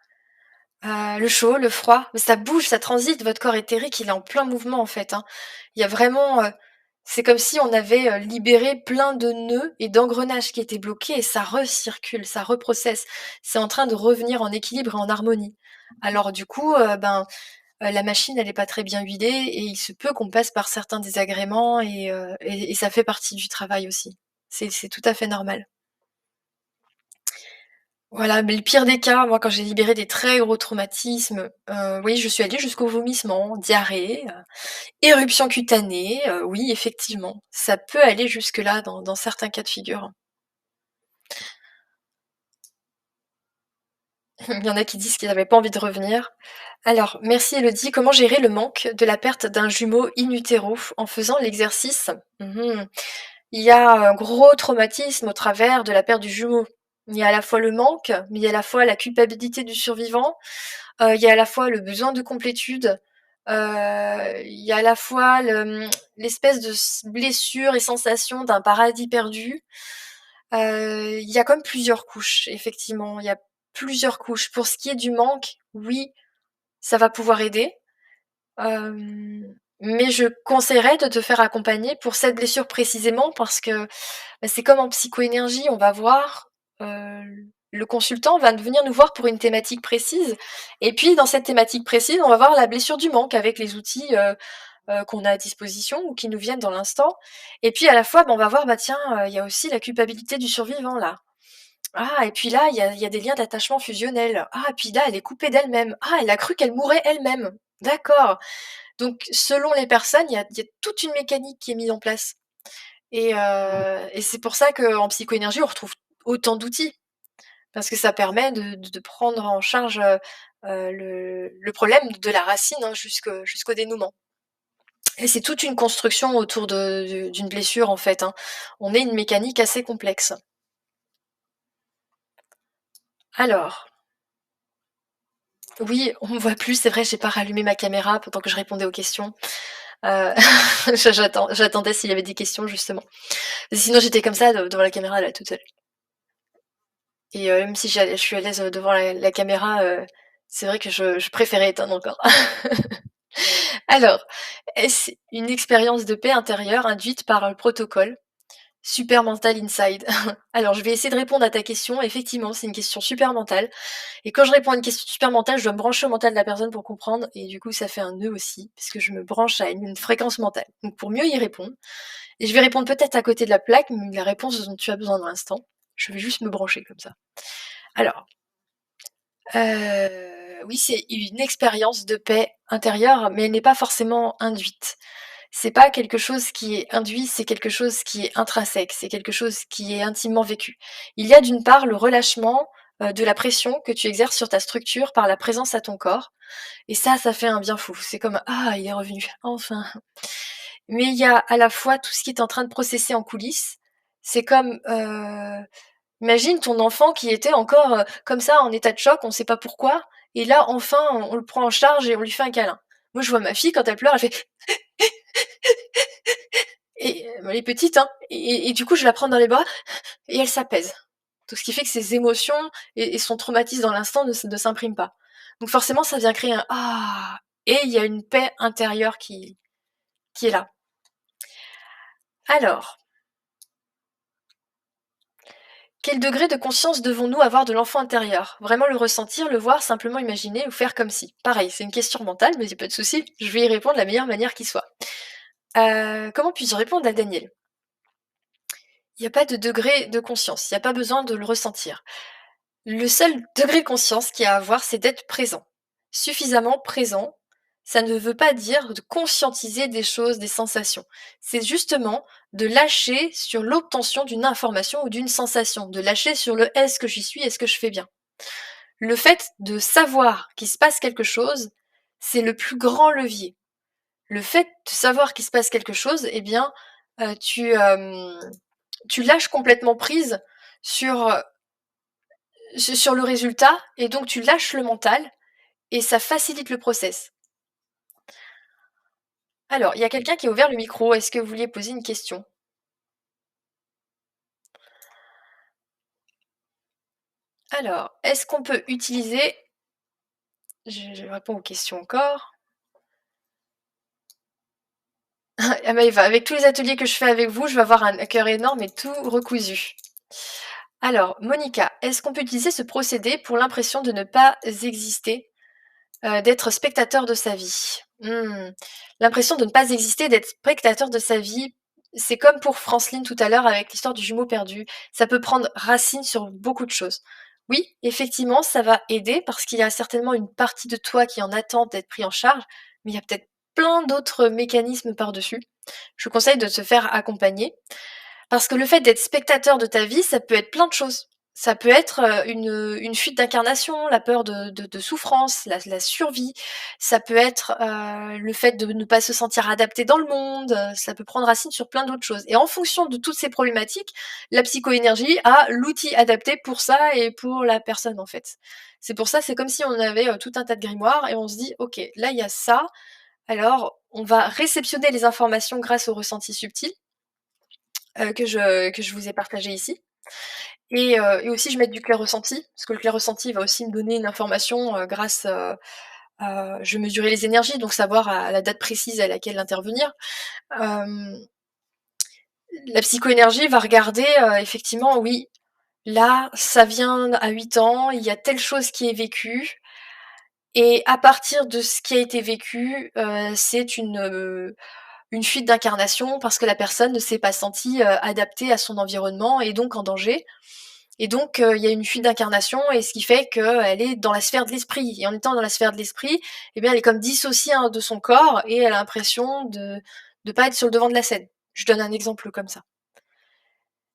le chaud, le froid, mais ça bouge, ça transite, votre corps éthérique, il est en plein mouvement en fait, hein. Il y a vraiment, c'est comme si on avait, libéré plein de nœuds et d'engrenages qui étaient bloqués et ça recircule, ça reprocesse. C'est en train de revenir en équilibre et en harmonie. Alors du coup, la machine, elle est pas très bien huilée et il se peut qu'on passe par certains désagréments et ça fait partie du travail aussi. C'est tout à fait normal. Voilà, mais le pire des cas, moi, quand j'ai libéré des très gros traumatismes, oui, je suis allée jusqu'au vomissement, diarrhée, éruption cutanée, oui, effectivement, ça peut aller jusque-là dans certains cas de figure. Il y en a qui disent qu'ils n'avaient pas envie de revenir. Alors, merci Elodie. Comment gérer le manque de la perte d'un jumeau in utero en faisant l'exercice? Il y a un gros traumatisme au travers de la perte du jumeau. Il y a à la fois le manque, mais il y a à la fois la culpabilité du survivant, il y a à la fois le besoin de complétude, il y a à la fois l'espèce de blessure et sensation d'un paradis perdu. Il y a comme plusieurs couches, effectivement, il y a plusieurs couches. Pour ce qui est du manque, oui, ça va pouvoir aider, mais je conseillerais de te faire accompagner pour cette blessure précisément parce que, bah, c'est comme en psychoénergie, on va voir, le consultant va venir nous voir pour une thématique précise et puis dans cette thématique précise, on va voir la blessure du manque avec les outils, qu'on a à disposition ou qui nous viennent dans l'instant et puis à la fois, bah, on va voir, bah, tiens, il y a aussi la culpabilité du survivant là. Ah et puis là, il y a des liens d'attachement fusionnels. Ah et puis là, elle est coupée d'elle-même. Ah, elle a cru qu'elle mourrait elle-même. D'accord. Donc selon les personnes, il y a toute une mécanique qui est mise en place et c'est pour ça qu'en psychoénergie, on retrouve autant d'outils parce que ça permet de prendre en charge, le problème de la racine, hein, jusqu'au dénouement et c'est toute une construction autour d'une blessure, en fait, hein. On est une mécanique assez complexe. Alors Oui, on me voit plus, c'est vrai, j'ai pas rallumé ma caméra pendant que je répondais aux questions. Heu, j'attendais s'il y avait des questions justement. Sinon j'étais comme ça devant la caméra là, toute seule et même si je suis à l'aise, devant la caméra, c'est vrai que je préférais éteindre encore. Alors, est-ce une expérience de paix intérieure induite par le protocole? Super mental inside. Alors je vais essayer de répondre à ta question. Effectivement, c'est une question super mentale et quand je réponds à une question super mentale, je dois me brancher au mental de la personne pour comprendre et du coup, ça fait un nœud aussi puisque je me branche à une fréquence mentale. Donc pour mieux y répondre et je vais répondre peut-être à côté de la plaque, mais la réponse dont tu as besoin dans l'instant, je vais juste me brancher comme ça. Alors, oui, c'est une expérience de paix intérieure, mais elle n'est pas forcément induite. C'est pas quelque chose qui est induit, c'est quelque chose qui est intrinsèque, c'est quelque chose qui est intimement vécu. Il y a d'une part le relâchement, de la pression que tu exerces sur ta structure par la présence à ton corps et ça fait un bien fou. C'est comme: «Ah, il est revenu, enfin». Mais il y a à la fois tout ce qui est en train de processer en coulisses. C'est comme, imagine ton enfant qui était encore, comme ça en état de choc, on sait pas pourquoi et là enfin on le prend en charge et on lui fait un câlin. Moi je vois ma fille quand elle pleure, elle fait et elle est petite, hein et du coup je la prends dans les bras et elle s'apaise. Donc ce qui fait que ses émotions et son traumatisme dans l'instant ne s'impriment pas. Donc forcément ça vient créer un «Ah» et il y a une paix intérieure qui est là. Alors, quel degré de conscience devons-nous avoir de l'enfant intérieur? Vraiment le ressentir, le voir, simplement imaginer ou faire comme si? Pareil, c'est une question mentale, mais il y a pas de souci, je vais y répondre de la meilleure manière qui soit. Comment puis-je répondre à Daniel? Il y a pas de degré de conscience, il y a pas besoin de le ressentir. Le seul degré de conscience qu'il y a à avoir, c'est d'être présent. Suffisamment présent, ça ne veut pas dire de conscientiser des choses, des sensations. C'est justement de lâcher sur l'obtention d'une information ou d'une sensation, de lâcher sur le «Est-ce que j'y suis? Est-ce que je fais bien?» Le fait de savoir qu'il se passe quelque chose, c'est le plus grand levier. Le fait de savoir qu'il se passe quelque chose, eh bien, tu lâches complètement prise sur, sur le résultat et donc tu lâches le mental et ça facilite le process. Alors, il y a quelqu'un qui a ouvert le micro, est-ce que vous vouliez poser une question? Alors, est-ce qu'on peut utiliser je réponds aux questions encore. Ah Maëva, avec tous les ateliers que je fais avec vous, je vais avoir un cœur énorme et tout recousu. Alors, Monica, est-ce qu'on peut utiliser ce procédé pour l'impression de ne pas exister, d'être spectateur de sa vie? L'impression de ne pas exister, d'être spectateur de sa vie, c'est comme pour Franceline tout à l'heure avec l'histoire du jumeau perdu, ça peut prendre racine sur beaucoup de choses. Oui, effectivement, ça va aider parce qu'il y a certainement une partie de toi qui est en attente d'être pris en charge, mais il y a peut-être plein d'autres mécanismes par-dessus. Je vous conseille de se faire accompagner parce que le fait d'être spectateur de ta vie, ça peut être plein de choses. Ça peut être, une fuite d'incarnation, la peur de souffrance, la survie. Ça peut être, le fait de ne pas se sentir adapté dans le monde, ça peut prendre racine sur plein d'autres choses et en fonction de toutes ces problématiques, la psychoénergie a l'outil adapté pour ça et pour la personne, en fait. C'est pour ça, c'est comme si on avait, tout un tas de grimoires et on se dit: «OK, là, il y a ça, alors on va réceptionner les informations grâce au ressenti subtil, que je vous ai partagé ici et aussi je mets du clair ressenti, parce que le clair ressenti va aussi me donner une information, grâce, je vais mesurer les énergies, donc savoir à la date précise à laquelle intervenir. Hem, la psychoénergie va regarder, effectivement, oui, là, ça vient à 8 ans, il y a telle chose qui est vécue et à partir de ce qui a été vécu, c'est une fuite d'incarnation parce que la personne ne s'est pas sentie, adaptée à son environnement et donc en danger. Et donc, il y a une fuite d'incarnation et ce qui fait qu'elle est dans la sphère de l'esprit et en étant dans la sphère de l'esprit, eh bien, elle est comme dissociée, hein, de son corps et elle a l'impression de pas être sur le devant de la scène. Je donne un exemple comme ça.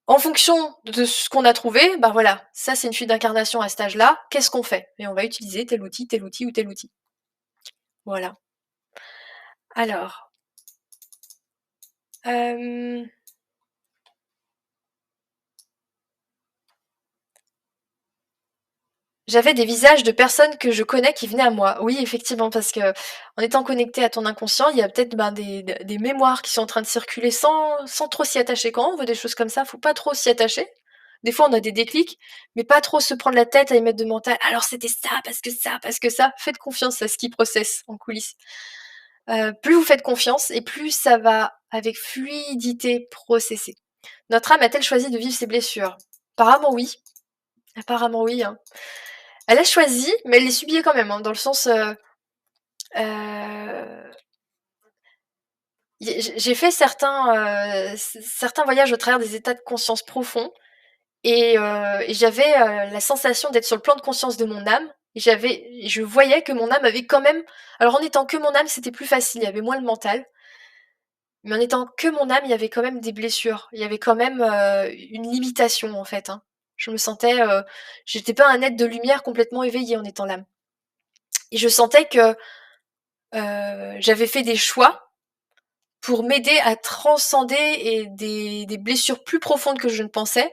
En fonction de ce qu'on a trouvé, bah, voilà, ça c'est une fuite d'incarnation à cet âge-là, qu'est-ce qu'on fait? Et on va utiliser tel outil ou tel outil. Voilà. Alors, hem, J'avais des visages de personnes que je connais qui venaient à moi. Oui, effectivement, parce que en étant connecté à ton inconscient, il y a peut-être, ben, des mémoires qui sont en train de circuler sans trop s'y attacher. Quand on veut des choses comme ça, faut pas trop s'y attacher. Des fois, on a des déclics, mais pas trop se prendre la tête à y mettre de mental. Alors c'était ça, parce que ça, parce que ça. Faites confiance à ce qui processe en coulisses. Plus vous faites confiance et plus ça va, avec fluidité, processer. Notre âme a-t-elle choisi de vivre ses blessures? Apparemment oui. Apparemment oui, hein. Elle a choisi, mais elle les subit quand même, hein, dans le sens, heu, j'ai fait certains voyages au travers des états de conscience profonds et j'avais, la sensation d'être sur le plan de conscience de mon âme et je voyais que mon âme avait quand même, alors en étant que mon âme, c'était plus facile, il y avait moins le mental, mais en étant que mon âme, il y avait quand même des blessures. Il y avait quand même, une limitation, en fait, hein. Je me sentais, j'étais pas un être de lumière complètement éveillé en étant l'âme et je sentais que, j'avais fait des choix pour m'aider à transcender et des blessures plus profondes que je ne pensais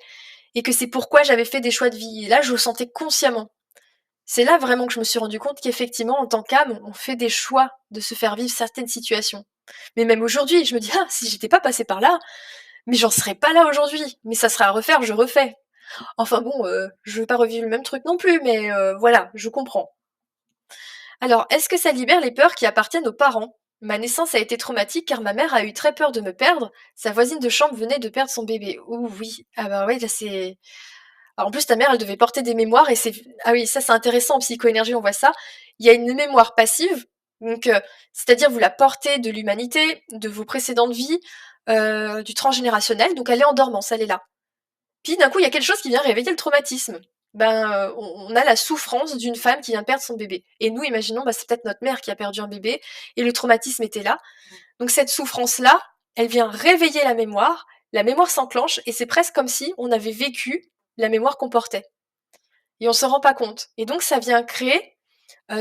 et que c'est pourquoi j'avais fait des choix de vie. Et là, je le sentais consciemment. C'est là vraiment que je me suis rendu compte qu'effectivement, en tant qu'âme, on fait des choix de se faire vivre certaines situations. Mais même aujourd'hui, je me dis: «Ah, si j'étais pas passée par là, mais j'en serais pas là aujourd'hui. Mais ça serait à refaire, je refais». Enfin bon, je veux pas revivre le même truc non plus, mais voilà, je comprends. Alors, est-ce que ça libère les peurs qui appartiennent aux parents? Ma naissance a été traumatique car ma mère a eu très peur de me perdre. Sa voisine de chambre venait de perdre son bébé. Ouh oui, ah bah oui, là c'est. Alors, en plus, ta mère, elle devait porter des mémoires et c'est. Ah oui, ça c'est intéressant en psychoénergie, on voit ça. Il y a une mémoire passive, donc c'est-à-dire vous la portez de l'humanité, de vos précédentes vies, du transgénérationnel, donc elle est en dormance, elle est là. Puis d'un coup, il y a quelque chose qui vient réveiller le traumatisme. Ben, on a la souffrance d'une femme qui vient de perdre son bébé. Et nous, imaginons, bah, c'est peut-être notre mère qui a perdu un bébé et le traumatisme était là. Donc cette souffrance-là, elle vient réveiller la mémoire s'enclenche et c'est presque comme si on avait vécu la mémoire qu'on portait. Et on se rend pas compte. Et donc ça vient créer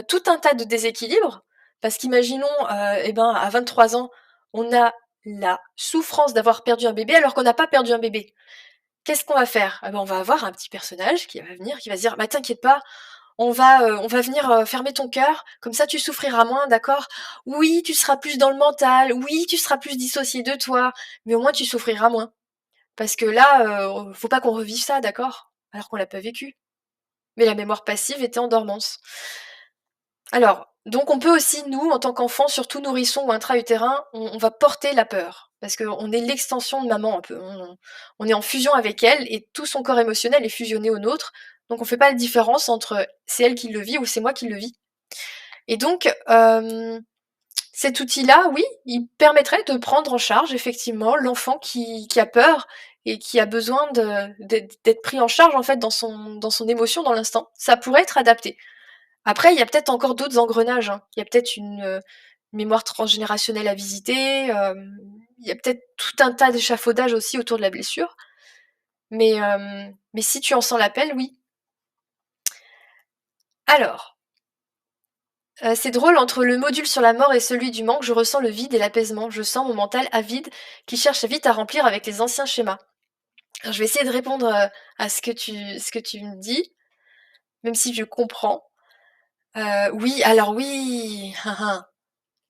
tout un tas de déséquilibres, parce qu'imaginons, eh ben, à 23 ans, on a la souffrance d'avoir perdu un bébé alors qu'on n'a pas perdu un bébé. Qu'est-ce qu'on va faire? Ah ben, on va avoir un petit personnage qui va venir, qui va se dire: «Bah, t'inquiète pas, on va venir, fermer ton cœur, comme ça tu souffriras moins, d'accord? Oui, tu seras plus dans le mental, oui, tu seras plus dissocié de toi, mais au moins tu souffriras moins. Parce que là, faut pas qu'on revive ça, d'accord? Alors qu'on l'a pas vécu». Mais la mémoire passive était en dormance. Alors, donc on peut aussi, nous, en tant qu'enfants, surtout nourrissons ou intra-utérins, on va porter la peur. Parce qu'on est l'extension de maman un peu. On est en fusion avec elle et tout son corps émotionnel est fusionné au nôtre. Donc on fait pas la différence entre c'est elle qui le vit ou c'est moi qui le vis. Et donc, cet outil-là, oui, il permettrait de prendre en charge effectivement l'enfant qui a peur et qui a besoin d'être pris en charge en fait dans son émotion dans l'instant. Ça pourrait être adapté. Après, il y a peut-être encore d'autres engrenages, hein. Il y a peut-être une, mémoire transgénérationnelle à visiter, il y a peut-être tout un tas d'échafaudages aussi autour de la blessure. Mais si tu en sens l'appel, oui. Alors, c'est drôle, entre le module sur la mort et celui du manque, je ressens le vide et l'apaisement. Je sens mon mental avide qui cherche vite à remplir avec les anciens schémas. Alors je vais essayer de répondre, à ce que tu me dis, même si je comprends. Oui, alors oui, hein, hein,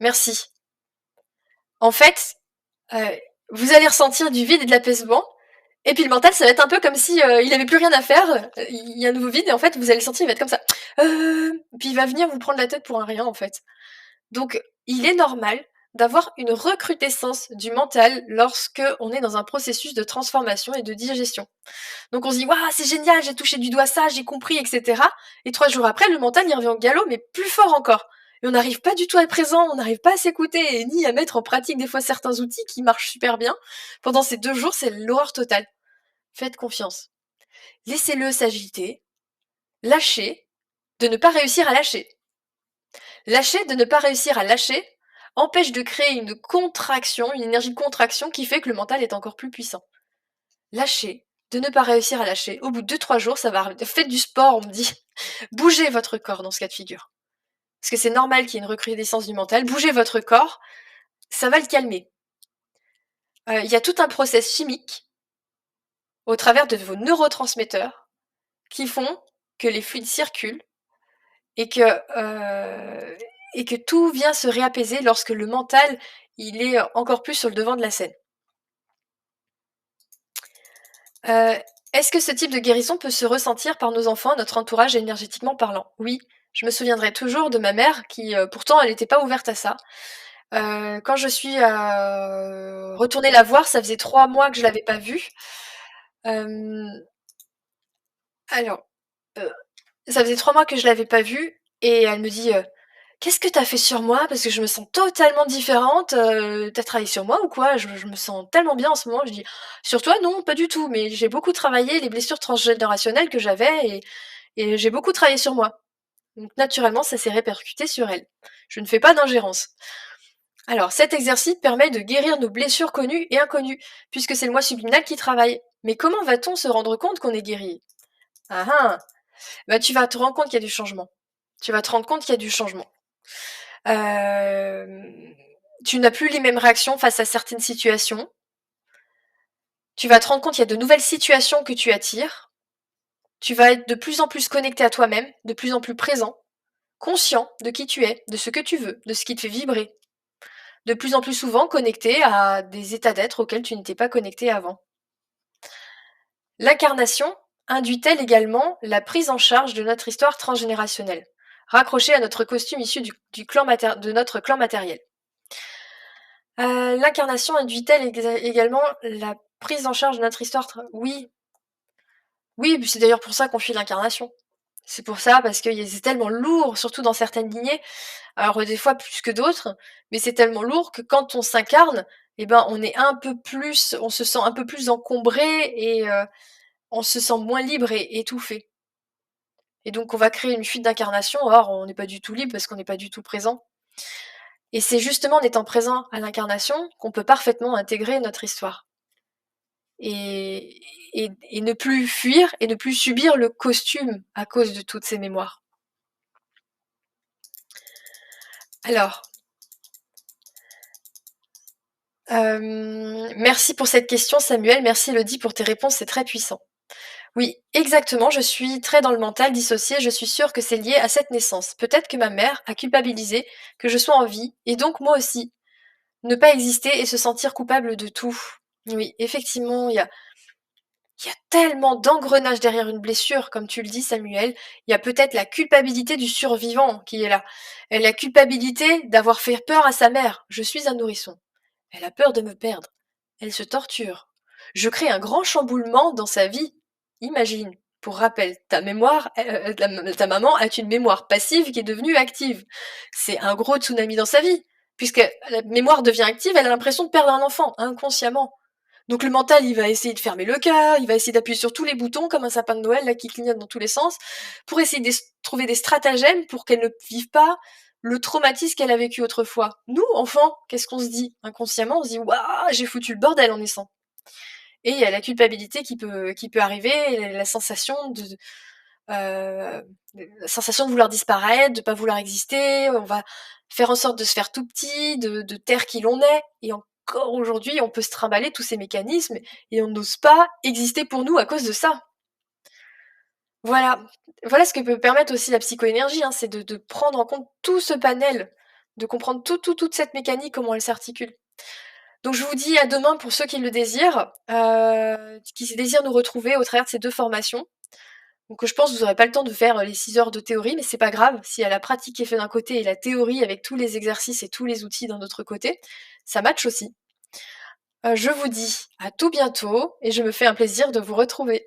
merci. En fait, Heu, vous allez ressentir du vide et de l'apaisement et puis le mental, ça va être un peu comme si, il avait plus rien à faire, il y a un nouveau vide et en fait, vous allez le sentir, il va être comme ça. Puis il va venir vous prendre la tête pour un rien, en fait. Donc il est normal d'avoir une recrudescence du mental lorsque on est dans un processus de transformation et de digestion. Donc on se dit: «Waouh, c'est génial, j'ai touché du doigt ça, j'ai compris et cetera», et 3 jours après, le mental, il revient au galop, mais plus fort encore et on n'arrive pas du tout à être présent, on n'arrive pas à s'écouter et ni à mettre en pratique des fois certains outils qui marchent super bien. Pendant ces 2 jours, c'est l'horreur totale. Faites confiance. Laissez-le s'agiter, lâchez, de ne pas réussir à lâcher. Lâcher de ne pas réussir à lâcher empêche de créer une contraction, une énergie de contraction qui fait que le mental est encore plus puissant. Lâcher, de ne pas réussir à lâcher. Au bout de 2-3 jours, ça va arriver. Faites du sport, on me dit. Bougez votre corps dans ce cas de figure. Parce que c'est normal qu'il y ait une recrudescence du mental. Bougez votre corps, ça va le calmer. Il y a tout un process chimique au travers de vos neurotransmetteurs qui font que les fluides circulent et que, et que tout vient se réapaiser lorsque le mental, il est encore plus sur le devant de la scène. Est-ce que ce type de guérison peut se ressentir par nos enfants, notre entourage énergétiquement parlant? Oui, je me souviendrai toujours de ma mère qui, pourtant elle était pas ouverte à ça. Quand je suis, retournée la voir, ça faisait 3 mois que je l'avais pas vue. Hem, alors, heu, ça faisait 3 mois que je l'avais pas vue et elle me dit, «Qu'est-ce que tu as fait sur moi? Parce que je me sens totalement différente, tu as travaillé sur moi ou quoi? Je me sens tellement bien en ce moment». Je dis: «Sur toi, non, pas du tout, mais j'ai beaucoup travaillé les blessures transgénérationnelles que j'avais et j'ai beaucoup travaillé sur moi». Donc naturellement, ça s'est répercuté sur elle. Je ne fais pas d'ingérence. Alors, cet exercice permet de guérir nos blessures connues et inconnues, puisque c'est le moi subliminal qui travaille. Mais comment va-t-on se rendre compte qu'on est guéri? Ah ah! Bah, tu vas te rendre compte qu'il y a du changement. Tu vas te rendre compte qu'il y a du changement. Hem, Tu n'as plus les mêmes réactions face à certaines situations. Tu vas te rendre compte qu'il y a de nouvelles situations que tu attires. Tu vas être de plus en plus connecté à toi-même, de plus en plus présent, conscient de qui tu es, de ce que tu veux, de ce qui te fait vibrer. De plus en plus souvent connecté à des états d'être auxquels tu n'étais pas connecté avant. L'incarnation induit-elle également la prise en charge de notre histoire transgénérationnelle, raccrochée à notre costume issu de notre clan matériel? L'incarnation induit-elle également la prise en charge de notre histoire Oui, oui, c'est d'ailleurs pour ça qu'on fuit l'incarnation. C'est pour ça, parce que c'est tellement lourd, surtout dans certaines lignées, alors des fois plus que d'autres, mais c'est tellement lourd que quand on s'incarne, eh ben, on se sent un peu plus encombré et on se sent moins libre et étouffé. Et donc on va créer une fuite d'incarnation, or on n'est pas du tout libre parce qu'on n'est pas du tout présent. Et c'est justement en étant présent à l'incarnation qu'on peut parfaitement intégrer notre histoire. Et, et ne plus fuir et ne plus subir le costume à cause de toutes ces mémoires. Alors, merci pour cette question Samuel, merci Elodie pour tes réponses, c'est très puissant. Oui, exactement, je suis très dans le mental dissocié, je suis sûre que c'est lié à cette naissance. Peut-être que ma mère a culpabilisé que je sois en vie, et donc moi aussi. Ne pas exister et se sentir coupable de tout. Oui, effectivement, il y a tellement d'engrenages derrière une blessure, comme tu le dis Samuel. Il y a peut-être la culpabilité du survivant qui est là. Et la culpabilité d'avoir fait peur à sa mère. Je suis un nourrisson. Elle a peur de me perdre. Elle se torture. Je crée un grand chamboulement dans sa vie. Imagine, pour rappel, ta maman a une mémoire passive qui est devenue active. C'est un gros tsunami dans sa vie, puisque la mémoire devient active, elle a l'impression de perdre un enfant, inconsciemment. Donc le mental, il va essayer de fermer le cœur, il va essayer d'appuyer sur tous les boutons comme un sapin de Noël là qui clignote dans tous les sens, pour essayer de trouver des stratagèmes pour qu'elle ne vive pas le traumatisme qu'elle a vécu autrefois. Nous, enfants, qu'est-ce qu'on se dit? Inconsciemment, on se dit: «Waouh, j'ai foutu le bordel en naissant». Et il y a la culpabilité qui peut arriver, et la sensation de vouloir disparaître, de pas vouloir exister. On va faire en sorte de se faire tout petit, de taire qui l'on est. Et encore aujourd'hui, on peut se trimballer tous ces mécanismes et on n'ose pas exister pour nous à cause de ça. Voilà. Voilà ce que peut permettre aussi la psychoénergie, hein, c'est de prendre en compte tout ce panel, de comprendre toute cette mécanique, comment elle s'articule. Donc je vous dis à demain pour ceux qui le désirent, qui désirent nous retrouver au travers de ces 2 formations. Donc je pense que vous aurez pas le temps de faire, les 6 heures de théorie, mais c'est pas grave. S'il y a la pratique qui est faite d'un côté et la théorie avec tous les exercices et tous les outils d'un autre côté, ça match aussi. Je vous dis à tout bientôt et je me fais un plaisir de vous retrouver.